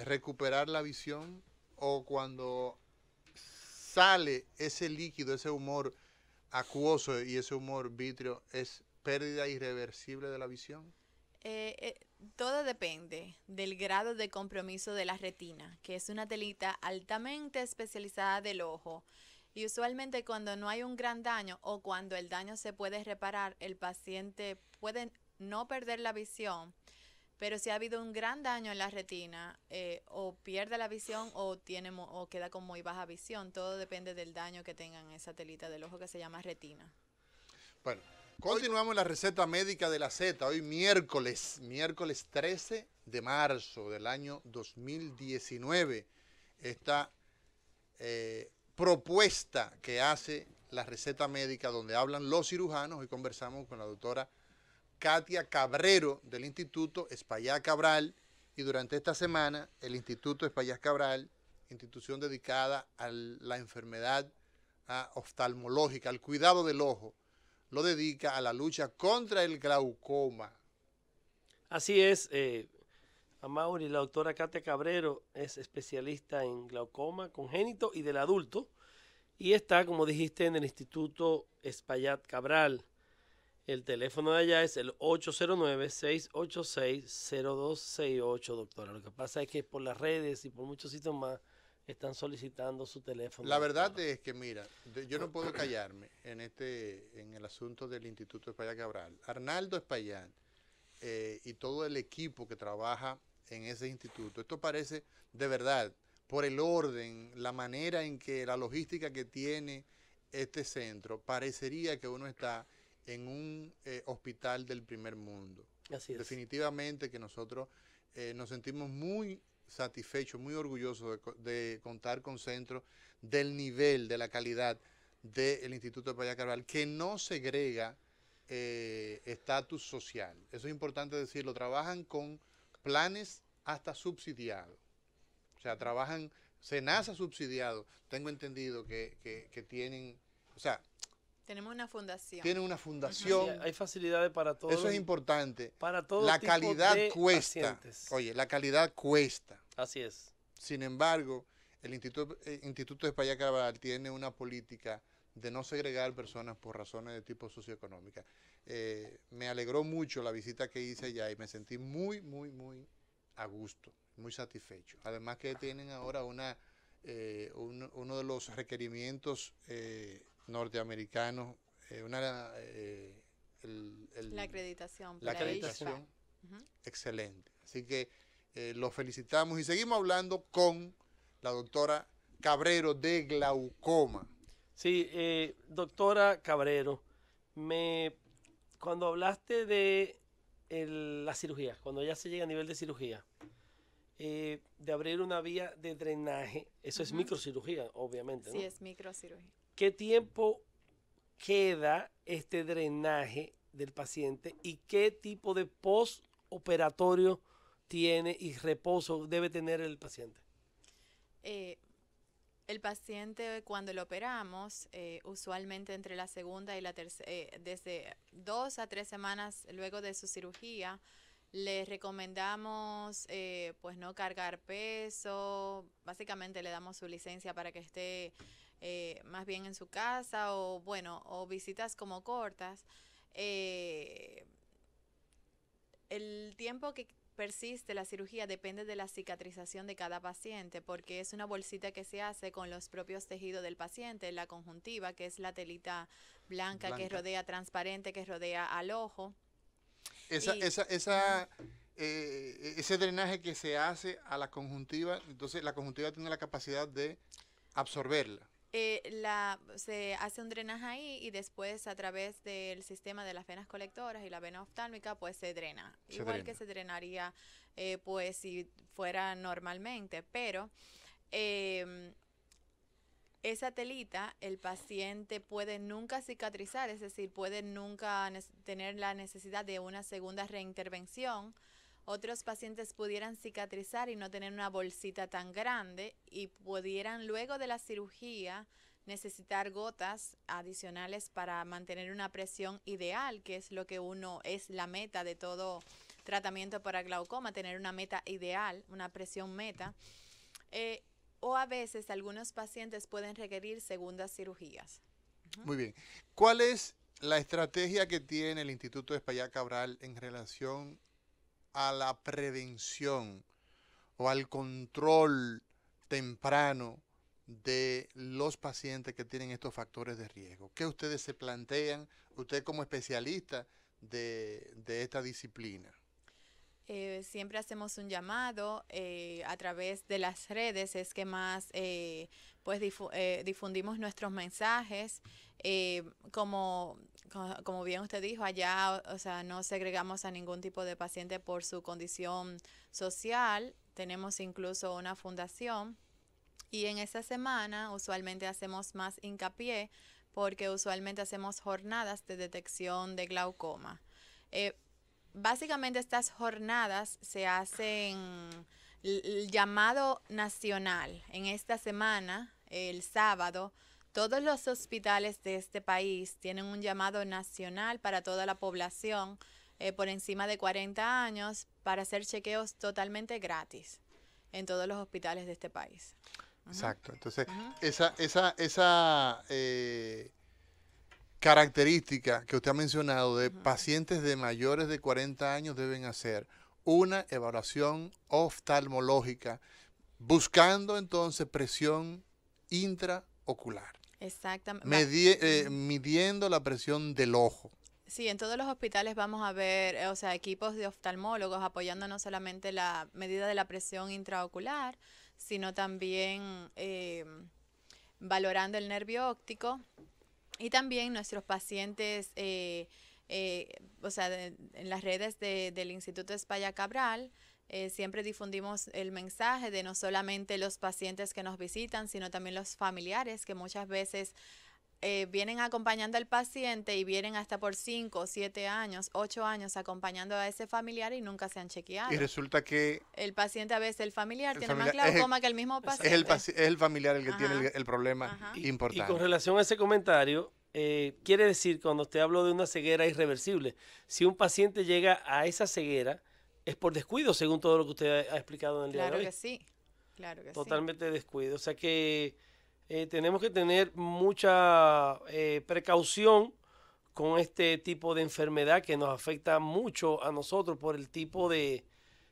recuperar la visión o cuando sale ese líquido, ese humor acuoso y ese humor vítreo, es pérdida irreversible de la visión? Todo depende del grado de compromiso de la retina, que es una telita altamente especializada del ojo. Y usualmente cuando no hay un gran daño o cuando el daño se puede reparar, el paciente puede no perder la visión, pero si ha habido un gran daño en la retina, o pierde la visión o queda con muy baja visión. Todo depende del daño que tengan esa telita del ojo que se llama retina. Bueno, continuamos la receta médica de la Z. Hoy miércoles 13 de marzo del año 2019. Esta propuesta que hace la receta médica donde hablan los cirujanos. Hoy conversamos con la doctora Katia Cabrero del Instituto Espaillat Cabral, y durante esta semana el Instituto Espaillat Cabral, institución dedicada a la enfermedad oftalmológica, al cuidado del ojo, lo dedica a la lucha contra el glaucoma. Así es, Amaury, la doctora Katia Cabrero es especialista en glaucoma congénito y del adulto y está, como dijiste, en el Instituto Espaillat Cabral. El teléfono de allá es el 809-686-0268, doctora. Lo que pasa es que por las redes y por muchos sitios más están solicitando su teléfono. La verdad es que, mira, yo no puedo callarme en el asunto del Instituto Espaillat Cabral. Arnaldo Espaillat y todo el equipo que trabaja en ese instituto, esto parece, de verdad, por el orden, la manera en que la logística que tiene este centro, parecería que uno está en un hospital del primer mundo. Así es. Definitivamente que nosotros nos sentimos muy satisfechos, muy orgullosos de contar con centros del nivel, de la calidad del Instituto Espaillat Cabral, que no segrega estatus social. Eso es importante decirlo. Trabajan con planes hasta subsidiados. O sea, trabajan, SENASA subsidiado. Tengo entendido que tienen, o sea, tenemos una fundación. Tienen una fundación. Sí, hay facilidades para todos. Eso es importante. Para todo la tipo calidad de cuesta. pacientes. Oye, la calidad cuesta. Así es. Sin embargo, el Instituto de Espaillat Cabral tiene una política de no segregar personas por razones de tipo socioeconómica. Me alegró mucho la visita que hice allá y me sentí muy, muy, muy a gusto, muy satisfecho. Además que tienen ahora uno de los requerimientos norteamericanos, la acreditación. La acreditación, excelente. Así que los felicitamos y seguimos hablando con la doctora Cabrero de glaucoma. Sí, doctora Cabrero, cuando hablaste de la cirugía, cuando ya se llega a nivel de cirugía, de abrir una vía de drenaje, eso es microcirugía, obviamente, ¿no? Sí, es microcirugía. ¿Qué tiempo queda este drenaje del paciente y qué tipo de postoperatorio tiene y reposo debe tener el paciente? El paciente, cuando lo operamos, usualmente entre la segunda y la tercera, desde 2 a 3 semanas luego de su cirugía, le recomendamos pues no cargar peso. Básicamente le damos su licencia para que esté más bien en su casa o visitas como cortas. El tiempo que persiste la cirugía depende de la cicatrización de cada paciente, porque es una bolsita que se hace con los propios tejidos del paciente, la conjuntiva, que es la telita blanca. Que rodea, transparente, que rodea al ojo. Ese drenaje que se hace a la conjuntiva, entonces la conjuntiva tiene la capacidad de absorberla. Se hace un drenaje ahí y después a través del sistema de las venas colectoras y la vena oftálmica pues se drena. Igual que se drenaría pues si fuera normalmente, pero esa telita el paciente puede nunca cicatrizar, es decir, puede nunca tener la necesidad de una segunda reintervención. Otros pacientes pudieran cicatrizar y no tener una bolsita tan grande y pudieran luego de la cirugía necesitar gotas adicionales para mantener una presión ideal, que es lo que es la meta de todo tratamiento para glaucoma, tener una meta ideal, una presión meta. O a veces algunos pacientes pueden requerir segundas cirugías. Muy bien. ¿Cuál es la estrategia que tiene el Instituto Espaillat Cabral en relación a la prevención o al control temprano de los pacientes que tienen estos factores de riesgo? ¿Qué ustedes se plantean, usted como especialista de esta disciplina? Siempre hacemos un llamado a través de las redes, es que más pues difundimos nuestros mensajes. Como bien usted dijo, allá, o sea, no segregamos a ningún tipo de paciente por su condición social. Tenemos incluso una fundación y en esa semana usualmente hacemos más hincapié porque usualmente hacemos jornadas de detección de glaucoma. Básicamente estas jornadas se hacen el llamado nacional. En esta semana, el sábado, todos los hospitales de este país tienen un llamado nacional para toda la población por encima de 40 años para hacer chequeos totalmente gratis en todos los hospitales de este país. Exacto. Entonces, esa característica que usted ha mencionado de pacientes de mayores de 40 años deben hacer una evaluación oftalmológica buscando entonces presión intraocular. Exactamente. Midiendo la presión del ojo. Sí, en todos los hospitales vamos a ver, o sea, equipos de oftalmólogos apoyando no solamente la medida de la presión intraocular, sino también valorando el nervio óptico. Y también nuestros pacientes, o sea, en las redes del Instituto Espaillat Cabral, siempre difundimos el mensaje de no solamente los pacientes que nos visitan, sino también los familiares que muchas veces vienen acompañando al paciente y vienen hasta por 5, 7 años, 8 años acompañando a ese familiar y nunca se han chequeado. Y resulta que el paciente a veces, el familiar tiene más glaucoma que el mismo paciente. Es el familiar el que tiene el problema importante. Y con relación a ese comentario, quiere decir, cuando usted habló de una ceguera irreversible, si un paciente llega a esa ceguera, es por descuido, según todo lo que usted ha explicado en el día de hoy. Claro que sí, claro que sí. Totalmente descuido. O sea que tenemos que tener mucha precaución con este tipo de enfermedad que nos afecta mucho a nosotros por el tipo de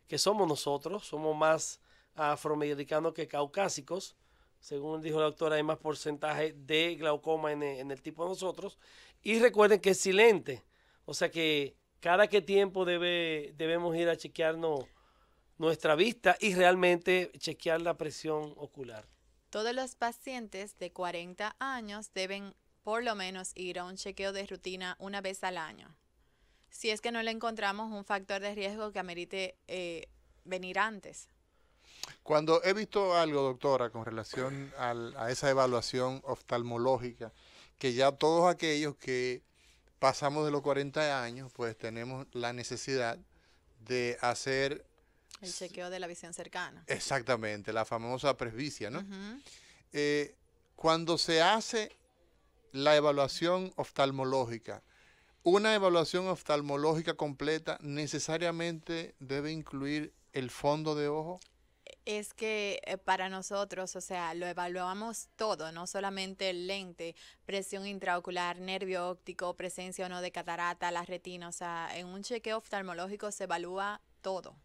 que somos nosotros. Somos más afroamericanos que caucásicos. Según dijo la doctora, hay más porcentaje de glaucoma en el tipo de nosotros. Y recuerden que es silente. O sea que cada qué tiempo debemos ir a chequearnos nuestra vista y realmente chequear la presión ocular. Todos los pacientes de 40 años deben por lo menos ir a un chequeo de rutina una vez al año. Si es que no le encontramos un factor de riesgo que amerite venir antes. Cuando he visto algo, doctora, con relación a esa evaluación oftalmológica, que ya todos aquellos que pasamos de los 40 años, pues tenemos la necesidad de hacer el chequeo de la visión cercana. Exactamente, la famosa presbicia, ¿no? Cuando se hace la evaluación oftalmológica, una evaluación oftalmológica completa necesariamente debe incluir el fondo de ojo. Es que para nosotros, o sea, lo evaluamos todo, no solamente el lente, presión intraocular, nervio óptico, presencia o no de catarata, la retina, o sea, en un chequeo oftalmológico se evalúa todo.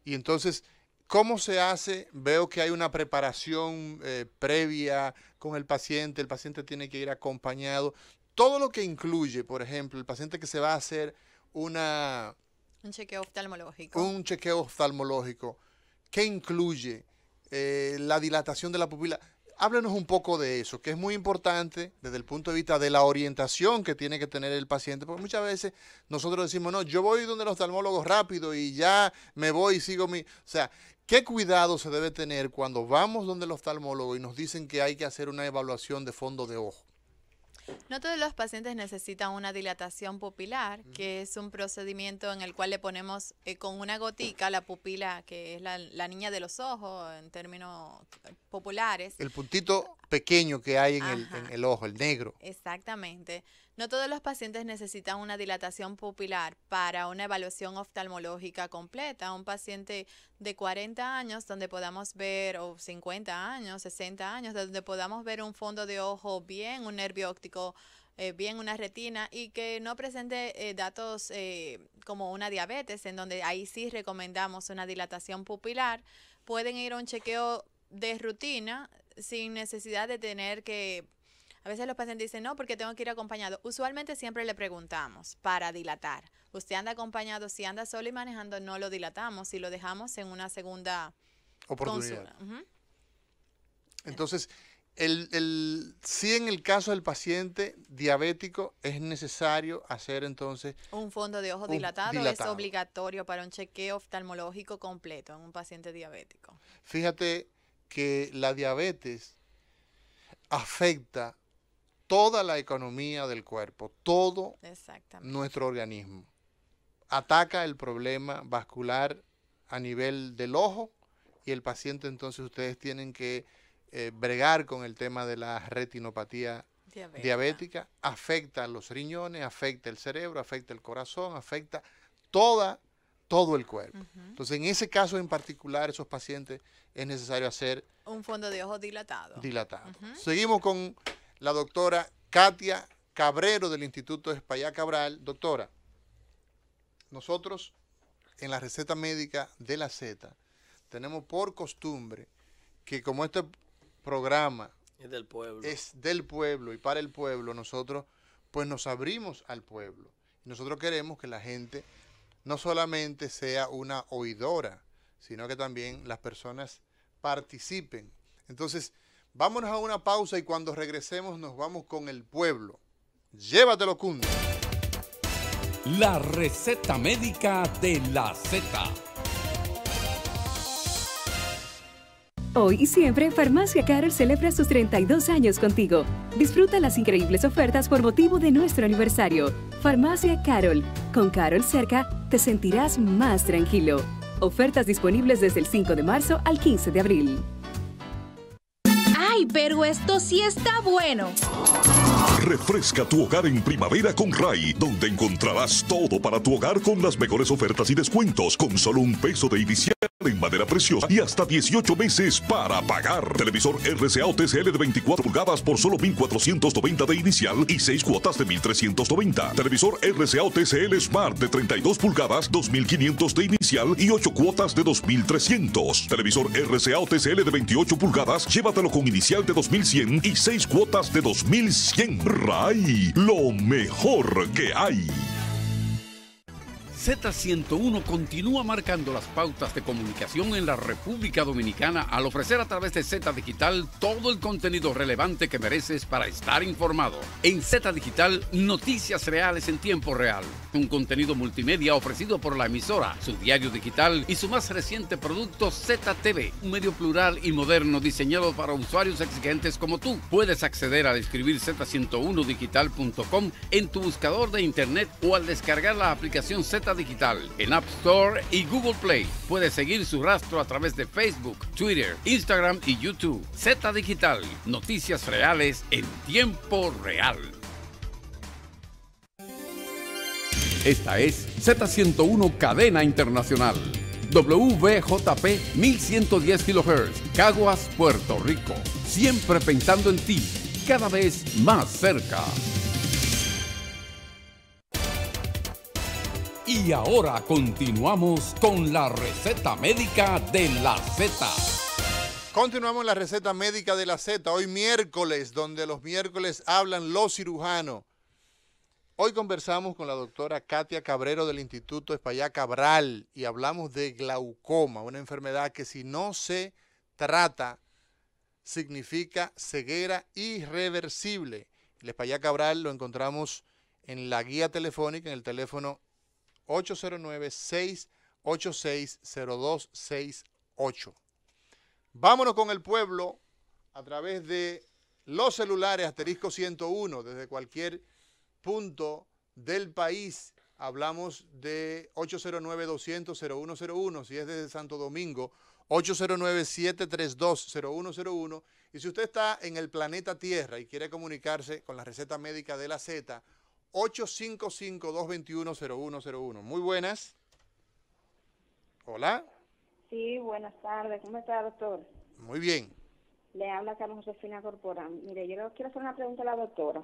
Y entonces, ¿cómo se hace? Veo que hay una preparación previa con el paciente tiene que ir acompañado. Todo lo que incluye, por ejemplo, el paciente que se va a hacer un chequeo oftalmológico. Un chequeo oftalmológico. ¿Qué incluye? La dilatación de la pupila. Háblenos un poco de eso, que es muy importante desde el punto de vista de la orientación que tiene que tener el paciente, porque muchas veces nosotros decimos, no, yo voy donde el oftalmólogo rápido y ya me voy y sigo mi... O sea, ¿qué cuidado se debe tener cuando vamos donde el oftalmólogo y nos dicen que hay que hacer una evaluación de fondo de ojo? No todos los pacientes necesitan una dilatación pupilar, que es un procedimiento en el cual le ponemos con una gotica la pupila, que es la niña de los ojos en términos populares. El puntito pequeño que hay en Ajá. en el ojo, el negro. Exactamente. No todos los pacientes necesitan una dilatación pupilar para una evaluación oftalmológica completa. Un paciente de 40 años donde podamos ver, o 50 años, 60 años, donde podamos ver un fondo de ojo bien, un nervio óptico bien, una retina y que no presente datos como una diabetes, en donde ahí sí recomendamos una dilatación pupilar. Pueden ir a un chequeo de rutina sin necesidad de tener que... A veces los pacientes dicen, no, porque tengo que ir acompañado. Usualmente siempre le preguntamos para dilatar. ¿Usted anda acompañado? Si anda solo y manejando, no lo dilatamos y lo dejamos en una segunda Oportunidad. consulta. Entonces, si en el caso del paciente diabético es necesario hacer entonces Un fondo de ojo dilatado es obligatorio para un chequeo oftalmológico completo en un paciente diabético. Fíjate que la diabetes afecta toda la economía del cuerpo, todo nuestro organismo. Ataca el problema vascular a nivel del ojo y el paciente, entonces ustedes tienen que bregar con el tema de la retinopatía diabética. Afecta los riñones, afecta el cerebro, afecta el corazón, afecta todo el cuerpo. Entonces, en ese caso en particular, esos pacientes es necesario hacer un fondo de ojo dilatado. Seguimos con la doctora Katia Cabrero del Instituto Espaillá Cabral. Doctora, nosotros en la receta médica de la Z tenemos por costumbre que como este programa es del pueblo y para el pueblo, nosotros pues nos abrimos al pueblo. Nosotros queremos que la gente no solamente sea una oidora, sino que también las personas participen. Entonces, vámonos a una pausa y cuando regresemos nos vamos con el pueblo. Llévatelo, Cunde. La receta médica de la Z. Hoy y siempre, Farmacia Carol celebra sus 32 años contigo. Disfruta las increíbles ofertas por motivo de nuestro aniversario. Farmacia Carol. Con Carol cerca, te sentirás más tranquilo. Ofertas disponibles desde el 5 de marzo al 15 de abril. ¡Ay, pero esto sí está bueno! Refresca tu hogar en primavera con RAI, donde encontrarás todo para tu hogar con las mejores ofertas y descuentos, con solo $1 de inicial en madera preciosa y hasta 18 meses para pagar. Televisor RCA o TCL de 24 pulgadas por solo $1,490 de inicial y 6 cuotas de $1,390. Televisor RCA o TCL Smart de 32 pulgadas, $2,500 de inicial y 8 cuotas de $2,300. Televisor RCA o TCL de 28 pulgadas, llévatelo con inicial de $2,100 y 6 cuotas de $2,100. RAI, lo mejor que hay. Z101 continúa marcando las pautas de comunicación en la República Dominicana al ofrecer a través de Z Digital todo el contenido relevante que mereces para estar informado. En Z Digital, noticias reales en tiempo real. Un contenido multimedia ofrecido por la emisora, su diario digital y su más reciente producto ZTV, un medio plural y moderno diseñado para usuarios exigentes como tú. Puedes acceder al escribir z101digital.com en tu buscador de internet o al descargar la aplicación Z Digital en App Store y Google Play. Puedes seguir su rastro a través de Facebook, Twitter, Instagram y YouTube. Z Digital, noticias reales en tiempo real. Esta es Z101 Cadena Internacional. WVJP 1110 kHz, Caguas, Puerto Rico. Siempre pensando en ti, cada vez más cerca. Y ahora continuamos con la receta médica de la Z. Continuamos en la receta médica de la Z. Hoy miércoles, donde los miércoles hablan los cirujanos. Hoy conversamos con la doctora Katia Cabrero del Instituto Espaillá Cabral y hablamos de glaucoma, una enfermedad que si no se trata significa ceguera irreversible. El Espaillá Cabral lo encontramos en la guía telefónica, en el teléfono 809-686-0268. Vámonos con el pueblo a través de los celulares asterisco 101 desde cualquier punto del país. Hablamos de 809-200-0101 si es desde Santo Domingo 809-732-0101. Y si usted está en el planeta Tierra y quiere comunicarse con la receta médica de la Z, 855-221-0101. Muy buenas. Hola. Sí, buenas tardes. ¿Cómo está, doctor? Muy bien. Le habla Carlos Josefina Corporán. Mire, yo le quiero hacer una pregunta a la doctora.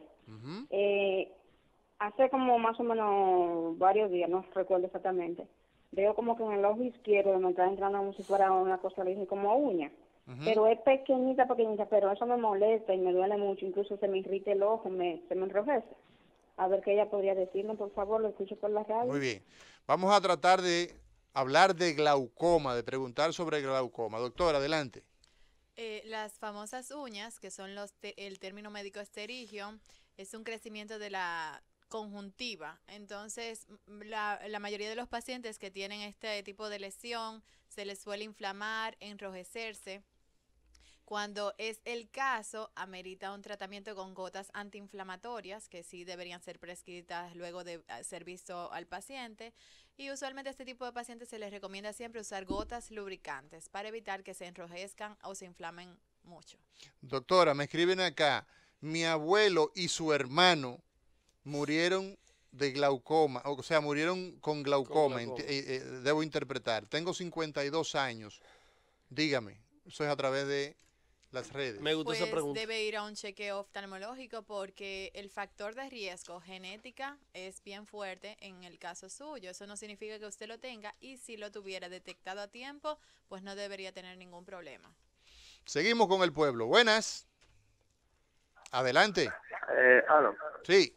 Hace como más o menos varios días, no recuerdo exactamente, veo como que en el ojo izquierdo me está entrando como si fuera una cosa, le dije, como uña. Pero es pequeñita, pero eso me molesta y me duele mucho. Incluso se me irrita el ojo, se me enrojece. A ver qué ella podría decirme, por favor, lo escucho por la radio. Muy bien. Vamos a tratar de hablar de glaucoma, de preguntar sobre glaucoma. Doctora, adelante. Las famosas uñas, que son el término médico esterigio, es un crecimiento de la conjuntiva. Entonces, la mayoría de los pacientes que tienen este tipo de lesión se les suele inflamar, enrojecerse. Cuando es el caso, amerita un tratamiento con gotas antiinflamatorias, que sí deberían ser prescritas luego de ser visto al paciente. Y usualmente a este tipo de pacientes se les recomienda siempre usar gotas lubricantes para evitar que se enrojezcan o se inflamen mucho. Doctora, me escriben acá, mi abuelo y su hermano murieron de glaucoma, o sea, murieron con glaucoma. Debo interpretar. Tengo 52 años. Dígame, eso es a través de las redes. Me gustó esa pregunta. Debe ir a un chequeo oftalmológico porque el factor de riesgo genética es bien fuerte en el caso suyo. Eso no significa que usted lo tenga, y si lo tuviera detectado a tiempo, pues no debería tener ningún problema. Seguimos con el pueblo. Buenas. Adelante. ¿Aló? Sí.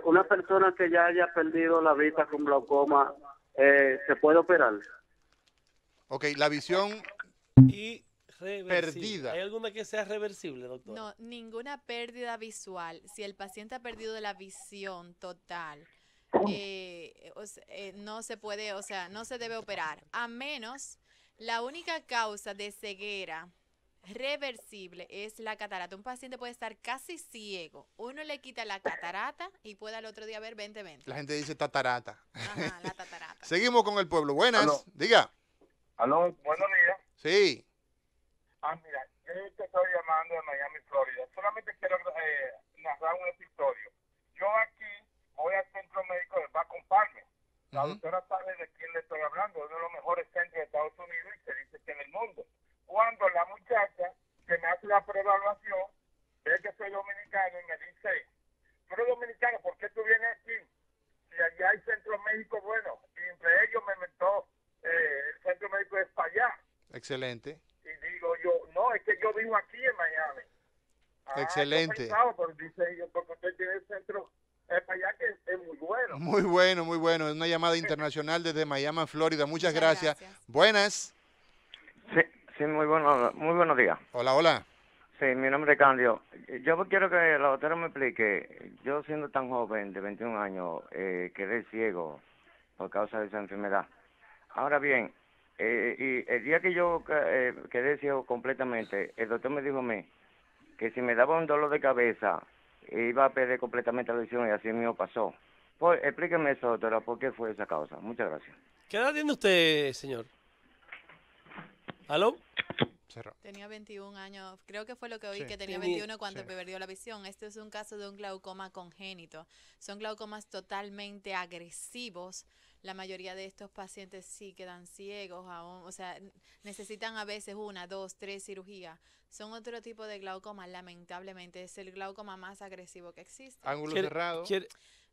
Una persona que ya haya perdido la vista con glaucoma, ¿se puede operar? Ok, la visión y perdida. ¿Hay alguna que sea reversible, doctor? No, ninguna pérdida visual. Si el paciente ha perdido la visión total, no se puede, o sea, no se debe operar, a menos la única causa de ceguera reversible es la catarata. Un paciente puede estar casi ciego, uno le quita la catarata y puede al otro día ver 20/20. La gente dice tatarata. Ajá, la tatarata. Seguimos con el pueblo. Buenas. Aló. Diga. Aló, buenos días. Sí. Mira, yo te estoy llamando de Miami, Florida. Solamente quiero narrar un episodio. Yo aquí voy al centro médico de Bacon Palmer. La doctora sabe de quién le estoy hablando, uno de los mejores centros de Estados Unidos y se dice que en el mundo. Cuando la muchacha que me hace la preevaluación ve que soy dominicano y me dice, tú eres dominicano, ¿por qué tú vienes aquí? Si allá hay centro médico bueno, y entre ellos me inventó el centro médico de España. Excelente. Y digo yo, no, es que yo vivo aquí en Miami. Excelente. Pero dice yo, porque usted tiene el centro para allá que es muy bueno. Muy bueno, muy bueno. Es una llamada internacional desde Miami, Florida. Muchas gracias. Buenas. Sí, muy buenos días. Hola, hola. Sí, mi nombre es Candio. Yo quiero que la doctora me explique. Yo siendo tan joven, de 21 años, quedé ciego por causa de esa enfermedad. Ahora bien, y el día que yo quedé ciego completamente, el doctor me dijo a mí que si me daba un dolor de cabeza, iba a perder completamente la visión, y así mismo pasó. Pues explíqueme eso, doctora, ¿por qué fue esa causa? Muchas gracias. ¿Qué edad tiene usted, señor? ¿Aló? Tenía 21 años, creo que fue lo que oí, que tenía 21 cuando perdió la visión. Este es un caso de un glaucoma congénito. Son glaucomas totalmente agresivos. La mayoría de estos pacientes sí quedan ciegos aún, o sea, necesitan a veces 1, 2, 3 cirugías. Son otro tipo de glaucoma, lamentablemente. Es el glaucoma más agresivo que existe. Ángulo cerrado.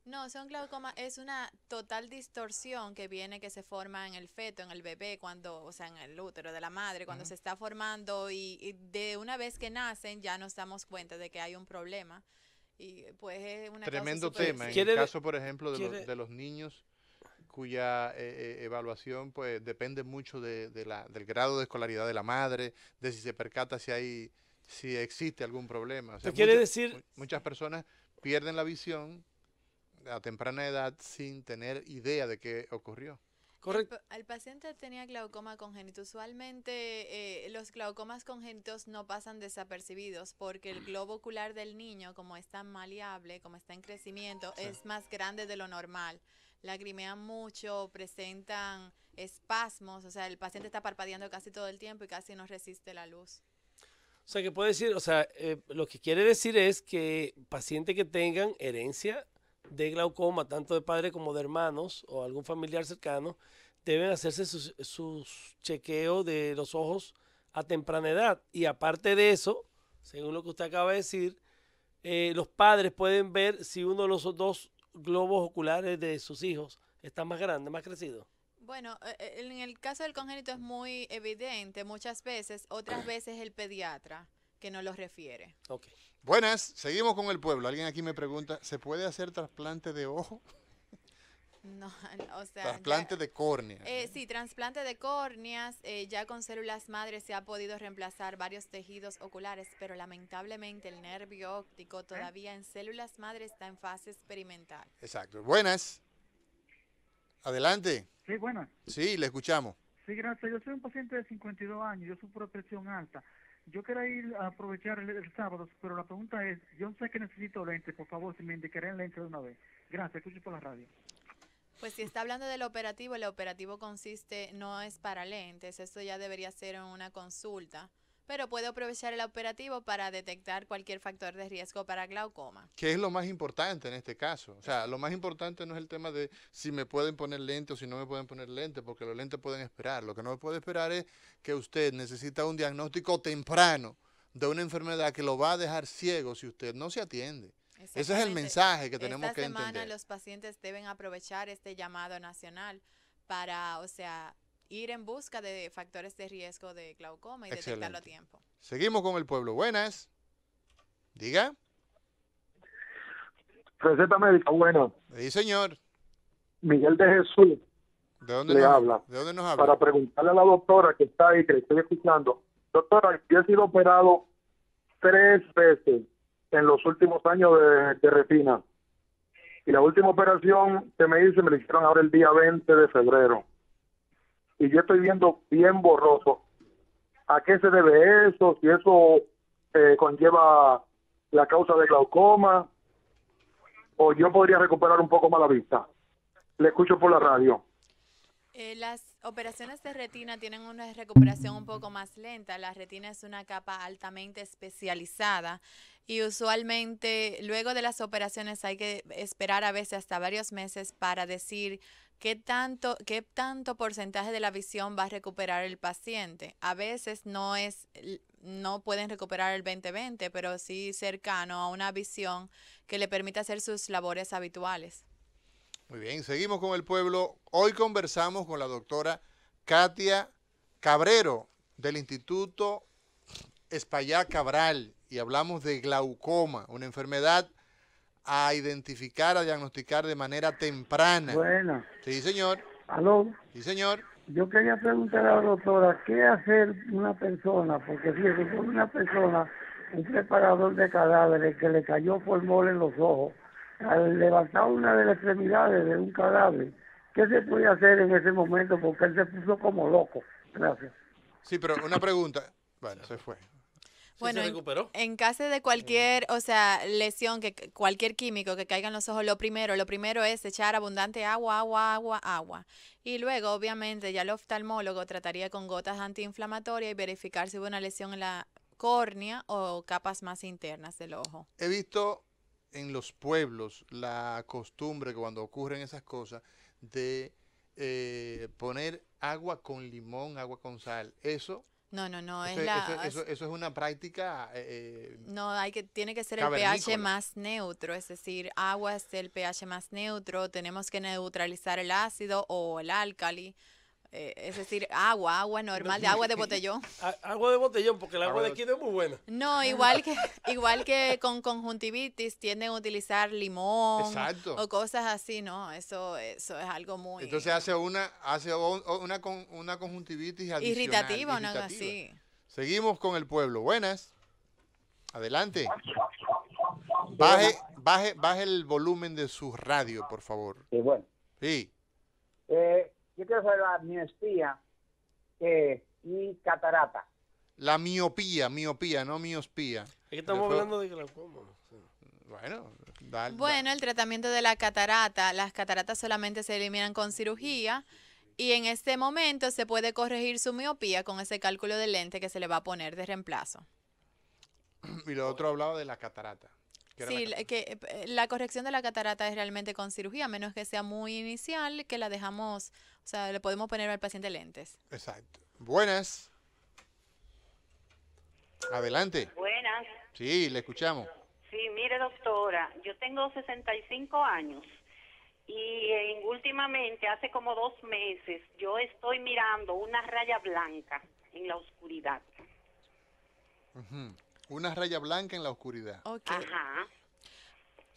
No, son glaucoma, es una total distorsión que se forma en el feto, en el bebé, cuando, o sea, en el útero de la madre, cuando se está formando, y de una vez que nacen ya nos damos cuenta de que hay un problema. Y pues es una tremendo causa tema. En el caso, por ejemplo, de los niños cuya evaluación pues depende mucho del grado de escolaridad de la madre, de si se percata si existe algún problema. O sea, muchas personas pierden la visión a temprana edad sin tener idea de qué ocurrió. Correcto. El paciente tenía glaucoma congénito. Usualmente los glaucomas congénitos no pasan desapercibidos porque el globo ocular del niño, como es tan maleable, como está en crecimiento, es más grande de lo normal. lagrimean mucho, presentan espasmos, o sea, el paciente está parpadeando casi todo el tiempo y casi no resiste la luz. O sea, que puede decir, o sea, lo que quiere decir es que pacientes que tengan herencia de glaucoma, tanto de padre como de hermanos o algún familiar cercano, deben hacerse sus chequeos de los ojos a temprana edad. Y aparte de eso, según lo que usted acaba de decir, los padres pueden ver si uno de los dos globos oculares de sus hijos está más grande, más crecido. Bueno, en el caso del congénito es muy evidente muchas veces, otras veces el pediatra que nos lo refiere. Okay. Buenas, seguimos con el pueblo. Alguien aquí me pregunta, ¿se puede hacer trasplante de ojo? No, o sea, trasplante de córnea. Sí, trasplante de córneas, ya con células madres se ha podido reemplazar varios tejidos oculares, pero lamentablemente el nervio óptico todavía en células madres está en fase experimental. Exacto. Buenas. Adelante. Sí, buenas. Sí, le escuchamos. Sí, gracias. Yo soy un paciente de 52 años, yo sufro de presión alta. Yo quería ir a aprovechar el sábado, pero la pregunta es, yo sé que necesito lentes, por favor, si me indicarían lentes de una vez. Gracias, escucho por la radio. Pues si está hablando del operativo, el operativo consiste, no es para lentes, esto ya debería ser en una consulta, pero puede aprovechar el operativo para detectar cualquier factor de riesgo para glaucoma. ¿Qué es lo más importante en este caso? O sea, lo más importante no es el tema de si me pueden poner lentes o si no me pueden poner lentes, porque los lentes pueden esperar. Lo que no puede esperar es que usted necesita un diagnóstico temprano de una enfermedad que lo va a dejar ciego si usted no se atiende. Ese es el mensaje que tenemos que entender. Esta semana los pacientes deben aprovechar este llamado nacional para, o sea, ir en busca de factores de riesgo de glaucoma y detectarlo a tiempo. Seguimos con el pueblo. Buenas. Diga. Receta médica, bueno. Sí, señor. Miguel de Jesús. ¿De dónde le nos habla? ¿De dónde nos habla? Para preguntarle a la doctora que está ahí, que le estoy escuchando. Doctora, yo he sido operado 3 veces en los últimos años de retina. Y la última operación que me hice, me la hicieron ahora el día 20 de febrero. Y yo estoy viendo bien borroso. ¿A qué se debe eso? Si eso conlleva la causa de glaucoma, o yo podría recuperar un poco más la vista. Le escucho por la radio. Las operaciones de retina tienen una recuperación un poco más lenta. La retina es una capa altamente especializada y usualmente luego de las operaciones hay que esperar a veces hasta varios meses para decir qué tanto porcentaje de la visión va a recuperar el paciente. A veces no pueden recuperar el 20/20, pero sí cercano a una visión que le permita hacer sus labores habituales. Muy bien, seguimos con el pueblo. Hoy conversamos con la doctora Katia Cabrero del Instituto Espaillá Cabral y hablamos de glaucoma, una enfermedad a identificar, a diagnosticar de manera temprana. Buena. Sí, señor. ¿Aló? Sí, señor. Yo quería preguntar a la doctora, ¿qué hacer una persona? Porque fíjese, con una persona, un preparador de cadáveres que le cayó formol en los ojos, al levantar una de las extremidades de un cadáver, ¿qué se puede hacer en ese momento? Porque él se puso como loco. Gracias. Sí, pero una pregunta. Bueno, se fue. Bueno, ¿se recuperó? En caso de cualquier, o sea, lesión, que cualquier químico que caiga en los ojos, lo primero es echar abundante agua. Y luego, obviamente, ya el oftalmólogo trataría con gotas antiinflamatorias y verificar si hubo una lesión en la córnea o capas más internas del ojo. He visto en los pueblos la costumbre que cuando ocurren esas cosas de poner agua con limón, agua con sal. Eso es una práctica tiene que ser el pH más neutro, es decir, agua es el pH más neutro, tenemos que neutralizar el ácido o el álcali, es decir, agua normal, de agua de botellón. Agua de botellón, porque el agua de aquí no es muy buena. No, igual que con conjuntivitis tienden a utilizar limón. Exacto. O cosas así, ¿no? Eso es algo muy... Entonces hace una conjuntivitis adicional. Irritativa, ¿no? Así. Seguimos con el pueblo. Buenas. Adelante. Baje el volumen de su radio, por favor. Sí, bueno. Sí. Yo quiero saber la miopía y catarata. La miopía, no miospía. Es que estamos hablando de glaucoma. Sí. Bueno, el tratamiento de la catarata, las cataratas solamente se eliminan con cirugía y en este momento se puede corregir su miopía con ese cálculo de lente que se le va a poner de reemplazo. Y lo otro hablaba de la catarata. Sí, que la corrección de la catarata es realmente con cirugía, a menos que sea muy inicial, que la dejamos, o sea, le podemos poner al paciente lentes. Exacto. Buenas. Adelante. Buenas. Sí, le escuchamos. Sí, mire, doctora, yo tengo 65 años y últimamente, hace como 2 meses, yo estoy mirando una raya blanca en la oscuridad. Una raya blanca en la oscuridad. Ajá.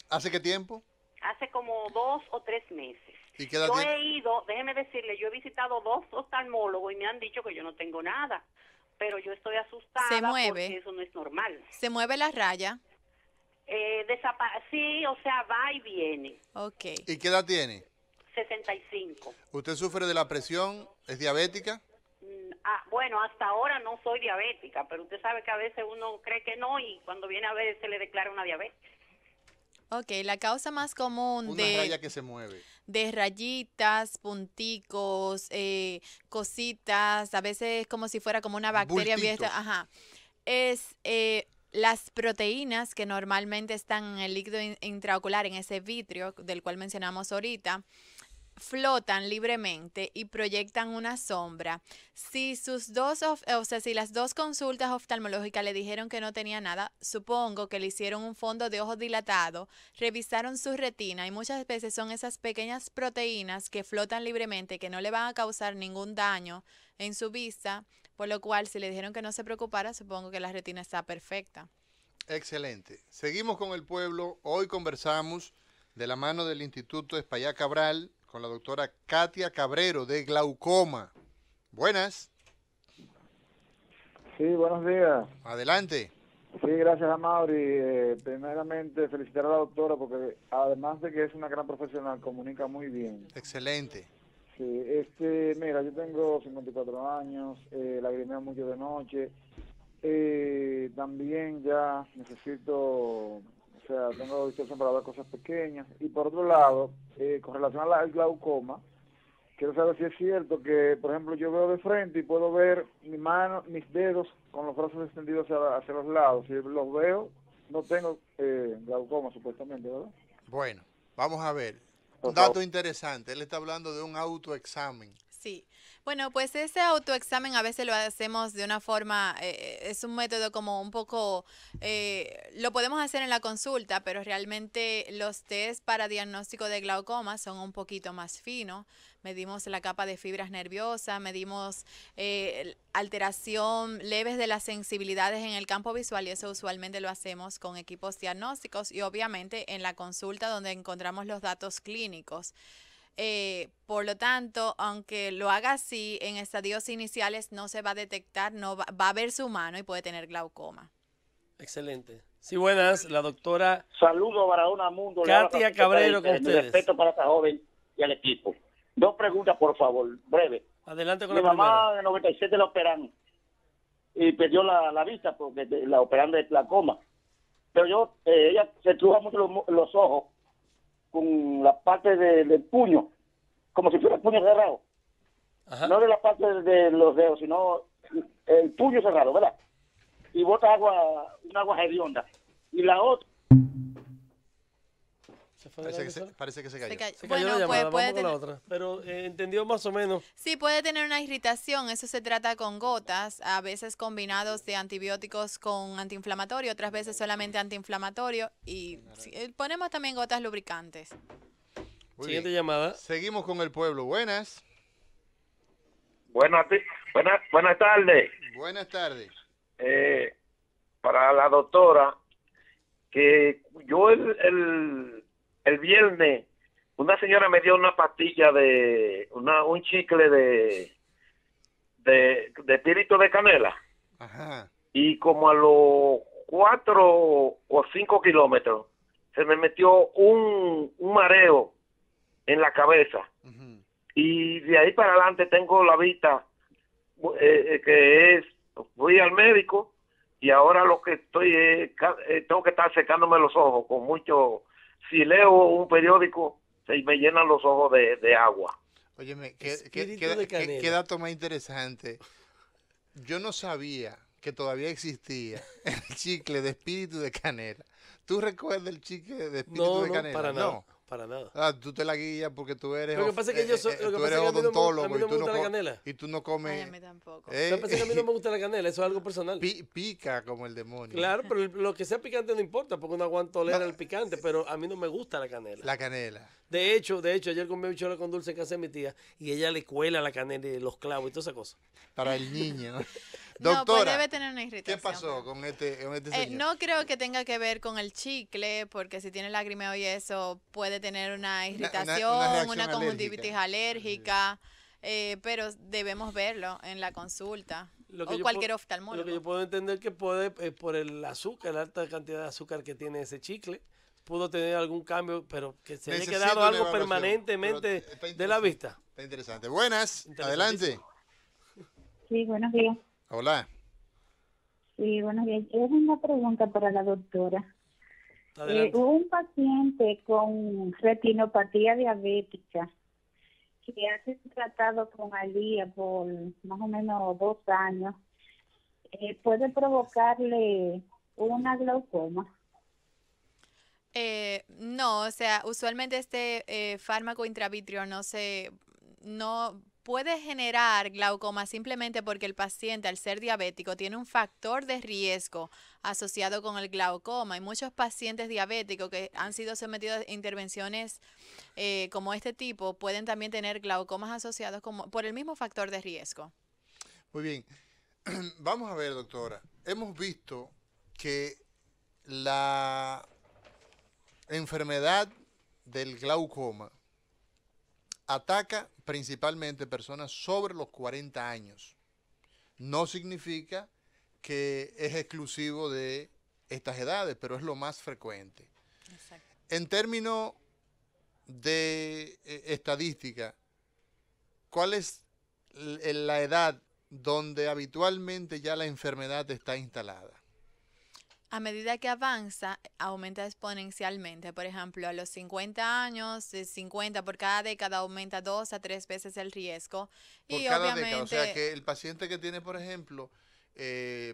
¿Hace qué tiempo? Hace como 2 o 3 meses. ¿Y qué edad Yo tiene? he ido, déjeme decirle, yo he visitado 2 oftalmólogos y me han dicho que yo no tengo nada, pero yo estoy asustada Se mueve. porque eso no es normal. ¿Se mueve la raya? Sí, o sea, va y viene. Ok. ¿Y qué edad tiene? 65. ¿Usted sufre de la presión? ¿Es diabética? Bueno, hasta ahora no soy diabética, pero usted sabe que a veces uno cree que no y cuando viene a ver se le declara una diabetes. Ok, la causa más común Una raya que se mueve. de rayitas, punticos, cositas, a veces como si fuera como una bacteria. Bultitos. Ajá. Es las proteínas que normalmente están en el líquido intraocular, en ese vitrio del cual mencionamos ahorita, flotan libremente y proyectan una sombra. Si si las dos consultas oftalmológicas le dijeron que no tenía nada, supongo que le hicieron un fondo de ojo dilatado, revisaron su retina y muchas veces son esas pequeñas proteínas que flotan libremente, que no le van a causar ningún daño en su vista, por lo cual si le dijeron que no se preocupara, supongo que la retina está perfecta. Excelente. Seguimos con el pueblo. Hoy conversamos de la mano del Instituto Espaillá Cabral con la doctora Katia Cabrero de glaucoma. Buenas. Sí, buenos días. Adelante. Sí, gracias a Mauri. Primeramente, felicitar a la doctora porque además de que es una gran profesional, comunica muy bien. Excelente. Sí, mira, yo tengo 54 años, lagrimeo mucho de noche. También ya necesito, o sea, tengo distorsión para ver cosas pequeñas. Y por otro lado, con relación al glaucoma, quiero saber si es cierto que, por ejemplo, yo veo de frente y puedo ver mi mano, mis dedos con los brazos extendidos hacia los lados. Si los veo, no tengo glaucoma, supuestamente, ¿verdad? Bueno, vamos a ver. Un dato interesante. Él está hablando de un autoexamen. Sí. Bueno, pues ese autoexamen a veces lo hacemos de una forma, es un método como un poco, lo podemos hacer en la consulta, pero realmente los test para diagnóstico de glaucoma son un poquito más finos. Medimos la capa de fibras nerviosas, medimos alteración leves de las sensibilidades en el campo visual y eso usualmente lo hacemos con equipos diagnósticos y obviamente en la consulta donde encontramos los datos clínicos. Por lo tanto, aunque lo haga así, en estadios iniciales no se va a detectar, no va a ver su mano y puede tener glaucoma. Excelente. Sí, buenas, la doctora Saludos para una mundo. Katia Cabrero con ustedes. Respeto para esta joven y al equipo. 2 preguntas, por favor, breve. Adelante con Mi la primera. mamá en el 97 la operan y perdió la vista porque la operan de glaucoma. Pero ella se truja mucho los ojos con la parte del puño, como si fuera el puño cerrado. Ajá. No de la parte de los dedos, sino el puño cerrado, ¿verdad? Y bota un agua hedionda. Y la otra... Parece que se cayó. Se cayó la llamada, vamos con la otra. Pero entendió más o menos. Sí, puede tener una irritación, eso se trata con gotas, a veces combinados de antibióticos con antiinflamatorio, otras veces solamente antiinflamatorio y ponemos también gotas lubricantes. Siguiente llamada. Seguimos con el pueblo. Buenas. Buenas tardes. Buenas tardes. Para la doctora, que yo el viernes, una señora me dio una pastilla un chicle de espíritu de canela. Ajá. Y como a los 4 o 5 kilómetros se me metió un mareo en la cabeza. Y de ahí para adelante tengo la vista fui al médico y ahora lo que estoy tengo que estar secándome los ojos con mucho. Si leo un periódico, se me llenan los ojos de agua. Óyeme, ¿qué dato más interesante? Yo no sabía que todavía existía el chicle de espíritu de canela. ¿Tú recuerdas el chicle de espíritu de canela? Para nada. No, para nada. Ah, tú te la guías porque tú eres lo que pasa es que tú eres odontólogo y tú no comes. Ay, a mí tampoco. Lo que pasa es que a mí no me gusta la canela, eso es algo personal. Pica como el demonio. Claro, pero lo que sea picante no importa porque uno aguanta tolera el picante, pero a mí no me gusta la canela. La canela. De hecho, ayer comí bichuela con dulce que hace mi tía y ella le cuela la canela y los clavos y toda esa cosa. Para el niño. Doctora, no, pues debe tener una irritación. ¿Qué pasó con este señor? No creo que tenga que ver con el chicle, porque si tiene lagrimeo y eso puede tener una irritación, una conjuntivitis alérgica, pero debemos verlo en la consulta o cualquier oftalmólogo. Lo que yo puedo entender que puede, por el azúcar, la alta cantidad de azúcar que tiene ese chicle, pudo tener algún cambio, pero que se haya quedado algo permanentemente de la vista. Está interesante. Buenas, adelante. Sí, buenos días. Hola. Sí, buenos días. Es una pregunta para la doctora. Hubo un paciente con retinopatía diabética que ha sido tratado con Alía por más o menos 2 años. ¿Puede provocarle una glaucoma? No, o sea, usualmente este fármaco intravitrio no puede generar glaucoma simplemente porque el paciente, al ser diabético, tiene un factor de riesgo asociado con el glaucoma. Y muchos pacientes diabéticos que han sido sometidos a intervenciones como este tipo pueden también tener glaucomas asociados por el mismo factor de riesgo. Muy bien. Vamos a ver, doctora. Hemos visto que la enfermedad del glaucoma ataca principalmente personas sobre los 40 años. No significa que es exclusivo de estas edades, pero es lo más frecuente. Exacto. En términos de estadística, ¿cuál es la edad donde habitualmente ya la enfermedad está instalada? A medida que avanza, aumenta exponencialmente. Por ejemplo, a los 50 años, 50 por cada década aumenta 2 a 3 veces el riesgo. Por cada década, o sea que el paciente que tiene, por ejemplo,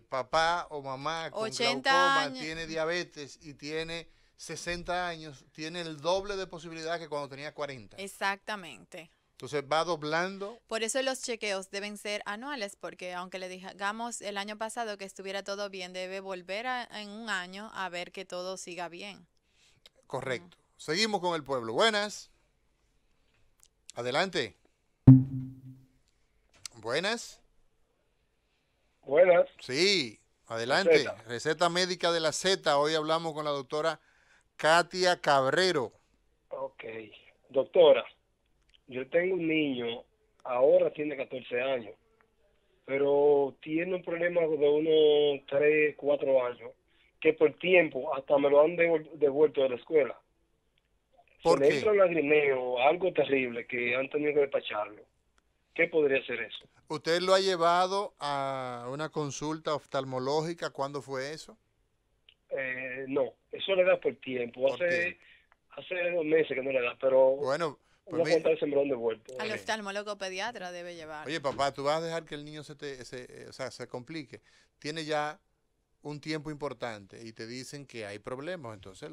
papá o mamá con glaucoma, tiene diabetes y tiene 60 años, tiene el doble de posibilidad que cuando tenía 40. Exactamente. Entonces va doblando. Por eso los chequeos deben ser anuales, porque aunque le digamos el año pasado que estuviera todo bien, debe volver en un año a ver que todo siga bien. Correcto. Seguimos con el pueblo. Buenas. Adelante. Buenas. Buenas. Sí, adelante. Receta médica de la Z. Hoy hablamos con la doctora Katia Cabrero. Ok. Doctora, yo tengo un niño, ahora tiene 14 años, pero tiene un problema de unos 3, 4 años, que por tiempo hasta me lo han devuelto de la escuela. ¿Por qué? Le entra un lagrimeo, algo terrible, que han tenido que despacharlo. ¿Qué podría ser eso? ¿Usted lo ha llevado a una consulta oftalmológica? ¿Cuándo fue eso? No, eso le da por tiempo. Hace 2 meses que no le da, pero... Bueno, pues al oftalmólogo pediatra debe llevar. Oye, papá, tú vas a dejar que el niño se complique. Tiene ya un tiempo importante y te dicen que hay problemas. Entonces,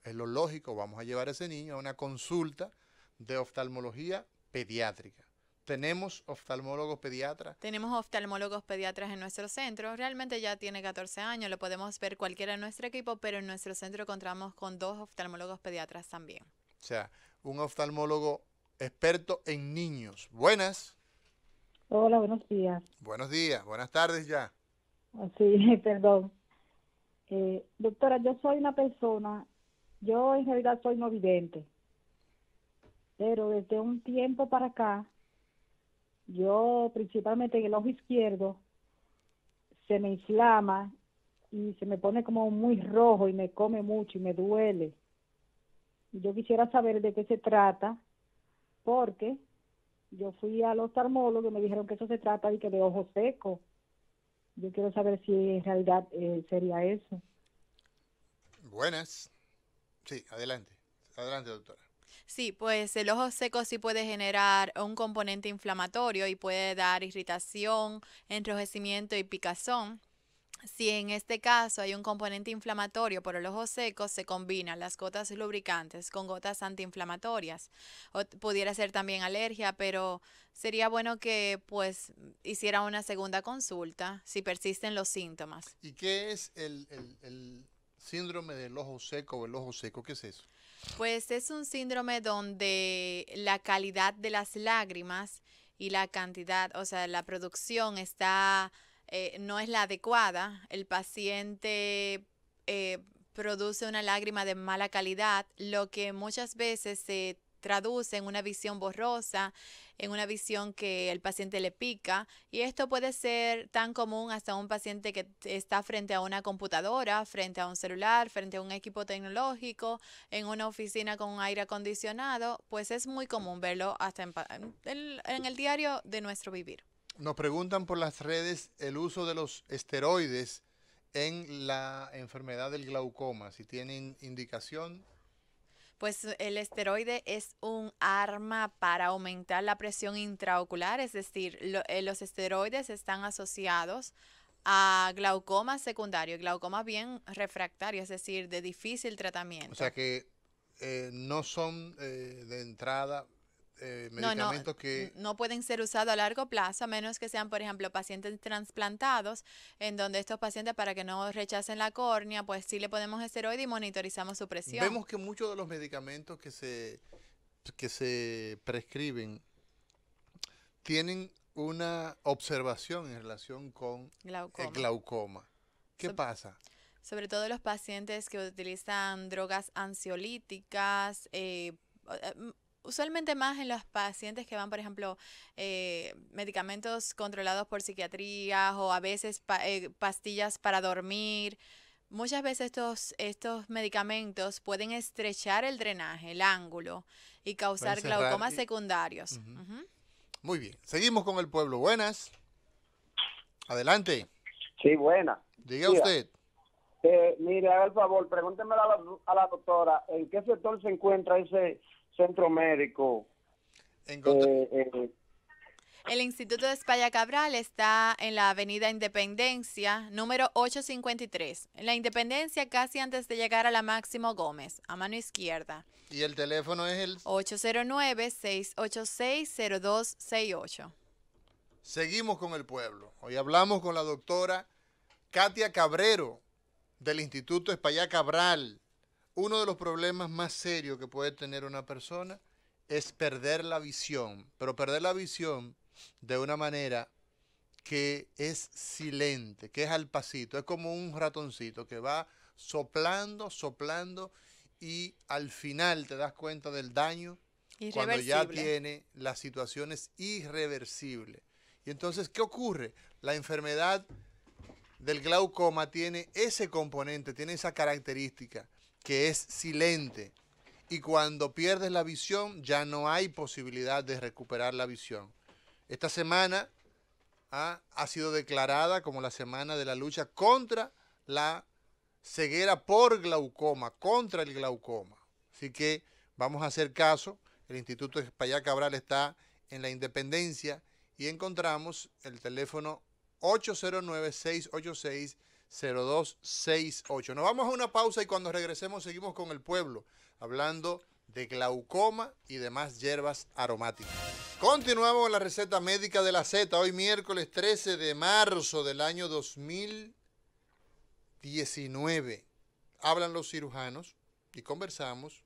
es lo lógico. Vamos a llevar a ese niño a una consulta de oftalmología pediátrica. ¿Tenemos oftalmólogos pediatras? Tenemos oftalmólogos pediatras en nuestro centro. Realmente ya tiene 14 años. Lo podemos ver cualquiera en nuestro equipo, pero en nuestro centro contamos con 2 oftalmólogos pediatras también. O sea, un oftalmólogo experto en niños. Buenas. Hola, buenos días. Buenos días, buenas tardes ya. Sí, perdón. Doctora, yo soy una persona, yo en realidad soy no vidente, pero desde un tiempo para acá, yo principalmente en el ojo izquierdo, se me inflama y se me pone como muy rojo y me come mucho y me duele. Yo quisiera saber de qué se trata, porque yo fui al oftalmólogo y me dijeron que eso se trata de ojo seco. Yo quiero saber si en realidad sería eso. Buenas. Sí, adelante. Adelante, doctora. Sí, pues el ojo seco sí puede generar un componente inflamatorio y puede dar irritación, enrojecimiento y picazón. Si en este caso hay un componente inflamatorio por el ojo seco, se combinan las gotas lubricantes con gotas antiinflamatorias. O pudiera ser también alergia, pero sería bueno que pues hiciera una segunda consulta si persisten los síntomas. ¿Y qué es el síndrome del ojo seco o el ojo seco? ¿Qué es eso? Pues es un síndrome donde la calidad de las lágrimas y la cantidad, o sea, la producción está... no es la adecuada, el paciente produce una lágrima de mala calidad, lo que muchas veces se traduce en una visión borrosa, en una visión que el paciente le pica, y esto puede ser tan común hasta un paciente que está frente a una computadora, frente a un celular, frente a un equipo tecnológico, en una oficina con aire acondicionado, pues es muy común verlo hasta en el diario de nuestro vivir. Nos preguntan por las redes el uso de los esteroides en la enfermedad del glaucoma, si tienen indicación. Pues el esteroide es un arma para aumentar la presión intraocular, es decir, los esteroides están asociados a glaucoma secundario, glaucoma bien refractario, es decir, de difícil tratamiento. O sea que no son de entrada medicamentos que... No pueden ser usados a largo plazo, a menos que sean, por ejemplo, pacientes transplantados, en donde estos pacientes, para que no rechacen la córnea, pues sí le ponemos esteroide y monitorizamos su presión. Vemos que muchos de los medicamentos que se prescriben tienen una observación en relación con el glaucoma. ¿Qué pasa? Sobre todo los pacientes que utilizan drogas ansiolíticas, usualmente más en los pacientes que van, por ejemplo, medicamentos controlados por psiquiatría o a veces pastillas para dormir. Muchas veces estos medicamentos pueden estrechar el drenaje, el ángulo, y causar glaucomas secundarios. Muy bien. Seguimos con el pueblo. Buenas. Adelante. Sí, buena. Diga usted. Mire, haga el favor, pregúnteme a la doctora, ¿en qué sector se encuentra ese centro médico? El Instituto de España Cabral está en la Avenida Independencia, número 853. En la Independencia, casi antes de llegar a la Máximo Gómez, a mano izquierda. ¿Y el teléfono es el? 809-686-0268. Seguimos con el pueblo. Hoy hablamos con la doctora Katia Cabrero, del Instituto España Cabral. Uno de los problemas más serios que puede tener una persona es perder la visión, pero perder la visión de una manera que es silente, que es al pasito, es como un ratoncito que va soplando, soplando y al final te das cuenta del daño cuando ya tiene las situaciones irreversibles. Y entonces, ¿qué ocurre? La enfermedad del glaucoma tiene ese componente, tiene esa característica que es silente, y cuando pierdes la visión ya no hay posibilidad de recuperar la visión. Esta semana ha sido declarada como la semana de la lucha contra la ceguera por glaucoma, contra el glaucoma. Así que vamos a hacer caso. El Instituto España Cabral está en la Independencia y encontramos el teléfono 809-686-0268. Nos vamos a una pausa y cuando regresemos seguimos con el pueblo, hablando de glaucoma y demás hierbas aromáticas. Continuamos con la receta médica de la Z, hoy miércoles 13 de marzo del año 2019. Hablan los cirujanos y conversamos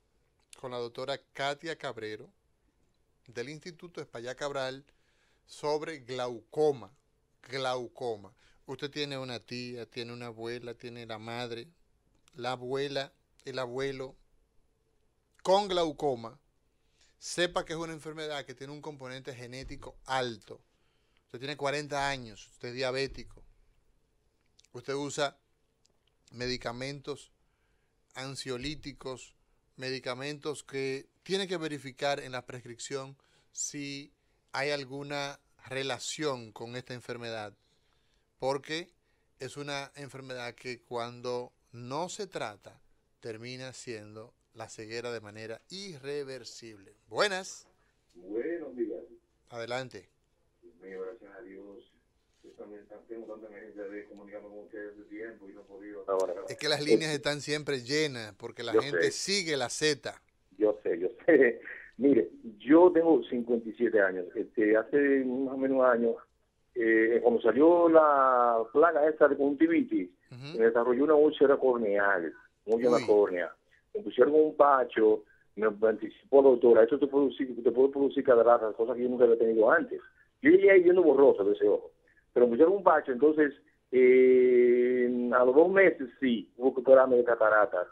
con la doctora Katia Cabrero del Instituto España Cabral sobre glaucoma. Glaucoma. Usted tiene una tía, tiene una abuela, tiene la madre, la abuela, el abuelo con glaucoma. Sepa que es una enfermedad que tiene un componente genético alto. Usted tiene 40 años, usted es diabético. Usted usa medicamentos ansiolíticos, medicamentos que tiene que verificar en la prescripción si hay alguna relación con esta enfermedad, porque es una enfermedad que cuando no se trata, termina siendo la ceguera de manera irreversible. Buenas. Buenos días. Adelante. Mío, gracias a Dios. Yo también tengo tanta emergencia de comunicarme con ustedes de tiempo y no he podido. Es que las líneas están siempre llenas porque la gente sigue la Z. Yo sé. Mire, yo tengo 57 años. Hace más o menos un año, cuando salió la plaga esta de conjuntivitis, me desarrolló una úlcera corneal, una córnea. Me pusieron un pacho, me anticipó la doctora, esto te puede producir cataratas, cosas que yo nunca había tenido antes. Yo llegué ahí viendo borroso de ese ojo, pero me pusieron un pacho, entonces a los 2 meses sí, hubo que operarme de cataratas.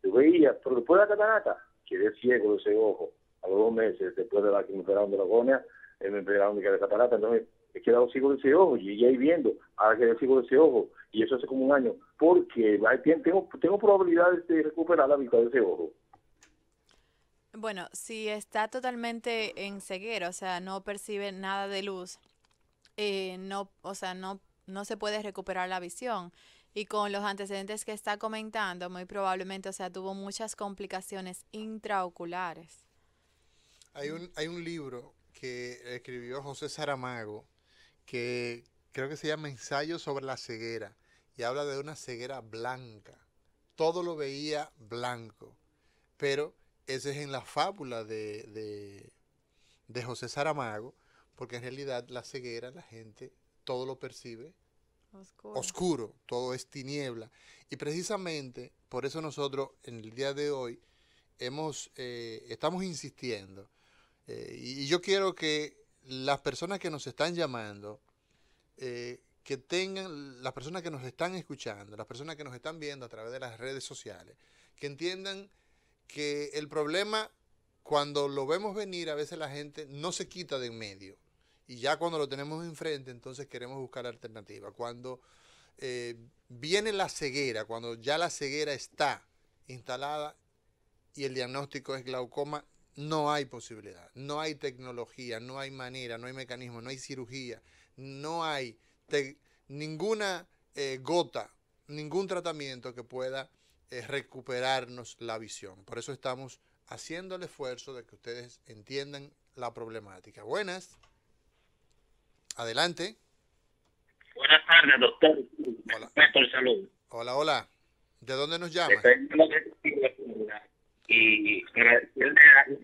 Yo veía, pero después de la catarata, quedé ciego de ese ojo. A los 2 meses, después de la que me operaron de la córnea, me operaron de catarata, entonces he quedado ciego de ese ojo, y llegué ahí viendo, ahora quedé ciego de ese ojo, y eso hace como un año, porque tengo probabilidades de recuperar la vista de ese ojo. Bueno, si está totalmente en ceguera, o sea, no percibe nada de luz, no se puede recuperar la visión. Y con los antecedentes que está comentando, muy probablemente, o sea, tuvo muchas complicaciones intraoculares. Hay un libro que escribió José Saramago, que creo que se llama Ensayo sobre la ceguera, y habla de una ceguera blanca. Todo lo veía blanco, pero ese es en la fábula de José Saramago, porque en realidad la ceguera, la gente, todo lo percibe oscuro, todo es tiniebla. Y precisamente por eso nosotros en el día de hoy estamos insistiendo, y yo quiero que las personas que nos están llamando, que tengan, las personas que nos están escuchando, las personas que nos están viendo a través de las redes sociales, que entiendan que el problema, cuando lo vemos venir, a veces la gente no se quita de en medio. Y ya cuando lo tenemos enfrente, entonces queremos buscar alternativas. Cuando viene la ceguera, cuando ya la ceguera está instalada y el diagnóstico es glaucoma, no hay posibilidad, no hay tecnología, no hay manera, no hay mecanismo, no hay cirugía, no hay ninguna gota, ningún tratamiento que pueda recuperarnos la visión. Por eso estamos haciendo el esfuerzo de que ustedes entiendan la problemática. Buenas. Adelante. Buenas tardes, doctor. Hola. Doctor, salud. Hola, hola. ¿De dónde nos llama? Y agradecerle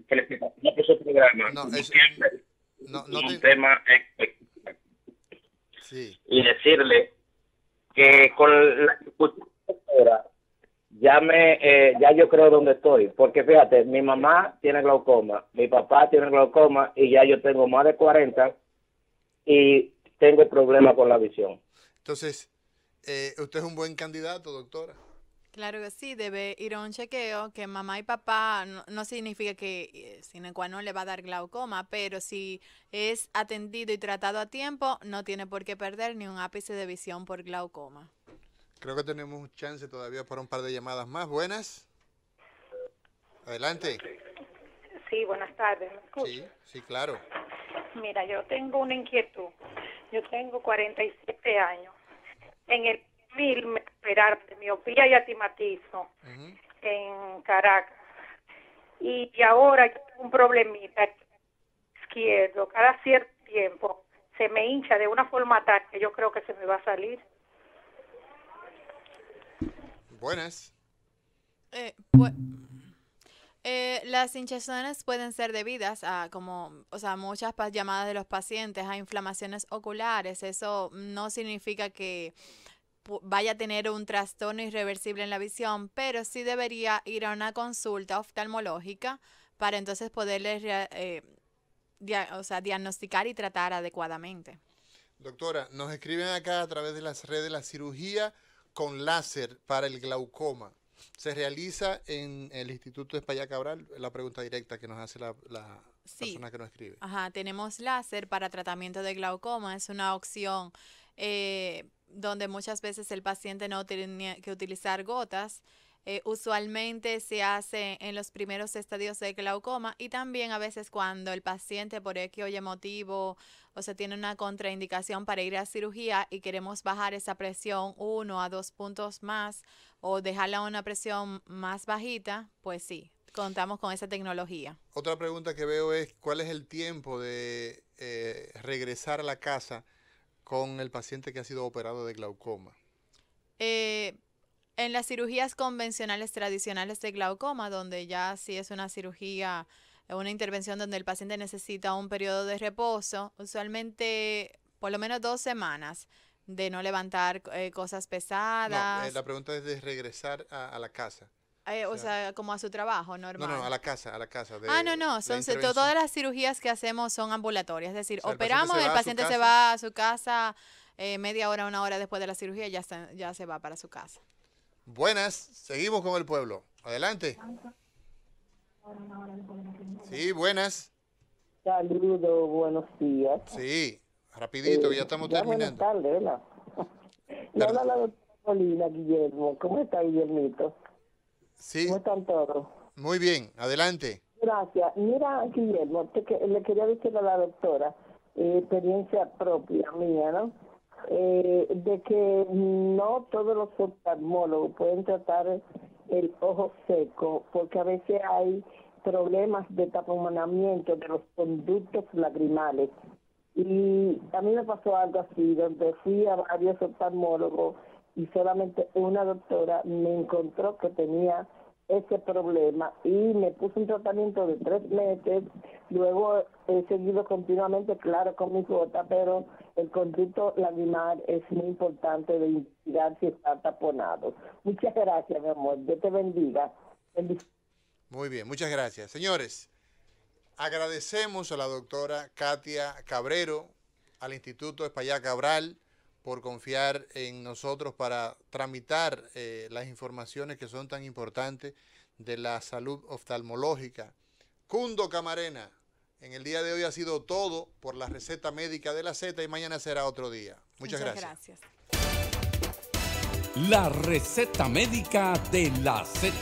que le explicación por su programa. No, un tema sí. Y decirle que con la doctora ya yo creo dónde estoy, porque fíjate, mi mamá tiene glaucoma, mi papá tiene glaucoma y ya yo tengo más de 40 y tengo problemas con la visión. Entonces, ¿usted es un buen candidato, doctora? Claro que sí, debe ir a un chequeo, que mamá y papá no significa que sine qua non le va a dar glaucoma, pero si es atendido y tratado a tiempo, no tiene por qué perder ni un ápice de visión por glaucoma. Creo que tenemos un chance todavía para un par de llamadas más. Buenas. Adelante. Sí, buenas tardes. ¿Me escuchas? Sí, claro. Mira, yo tengo una inquietud. Yo tengo 47 años. En el 2000 me operaron de miopía y astigmatismo en Caracas. Y ahora yo tengo un problemita izquierdo. Cada cierto tiempo se me hincha de una forma tal que yo creo que se me va a salir. Buenas. Las hinchazones pueden ser debidas a muchas llamadas de los pacientes a inflamaciones oculares. Eso no significa que vaya a tener un trastorno irreversible en la visión, pero sí debería ir a una consulta oftalmológica para entonces poderle diagnosticar y tratar adecuadamente. Doctora, nos escriben acá a través de las redes: la cirugía con láser para el glaucoma se realiza en el Instituto Espaillat Cabral. La pregunta directa que nos hace la persona que nos escribe. Ajá, tenemos láser para tratamiento de glaucoma. Es una opción donde muchas veces el paciente no tiene que utilizar gotas. Usualmente se hace en los primeros estadios de glaucoma y también a veces cuando el paciente por X o Y motivo o sea tiene una contraindicación para ir a cirugía y queremos bajar esa presión 1 a 2 puntos más o dejarla a una presión más bajita, pues sí, contamos con esa tecnología. Otra pregunta que veo es, ¿cuál es el tiempo de regresar a la casa con el paciente que ha sido operado de glaucoma? En las cirugías convencionales tradicionales de glaucoma, donde ya sí es una cirugía, una intervención donde el paciente necesita un periodo de reposo, usualmente por lo menos 2 semanas de no levantar cosas pesadas. No, la pregunta es de regresar a la casa. O sea, como a su trabajo normal. No, a la casa. No, todas las cirugías que hacemos son ambulatorias, es decir, operamos, el paciente se va a su casa media hora, 1 hora después de la cirugía, ya se va para su casa. Buenas, seguimos con el pueblo. Adelante. Sí, buenas. Saludos, buenos días. Sí, rapidito, ya estamos terminando. Buenas tardes, ¿verdad? Le habla la doctora Molina, Guillermo. ¿Cómo está, Guillermito? Sí. ¿Cómo están todos? Muy bien, adelante. Gracias. Mira, Guillermo, le quería decir a la doctora, experiencia propia mía, ¿no? De que no todos los oftalmólogos pueden tratar el ojo seco, porque a veces hay problemas de taponamiento de los conductos lagrimales. Y a mí me pasó algo así, donde fui a varios oftalmólogos y solamente una doctora me encontró que tenía ese problema y me puso un tratamiento de 3 meses. Luego he seguido continuamente, claro, con mis gotas, pero el conducto lagrimal es muy importante de investigar si está taponado. Muchas gracias, mi amor. Dios te bendiga. Muy bien, muchas gracias. Señores, agradecemos a la doctora Katia Cabrero, al Instituto Espaillá Cabral, por confiar en nosotros para tramitar las informaciones que son tan importantes de la salud oftalmológica. Cundo Camarena, en el día de hoy ha sido todo por la receta médica de la Z y mañana será otro día. Muchas gracias. La receta médica de la Z.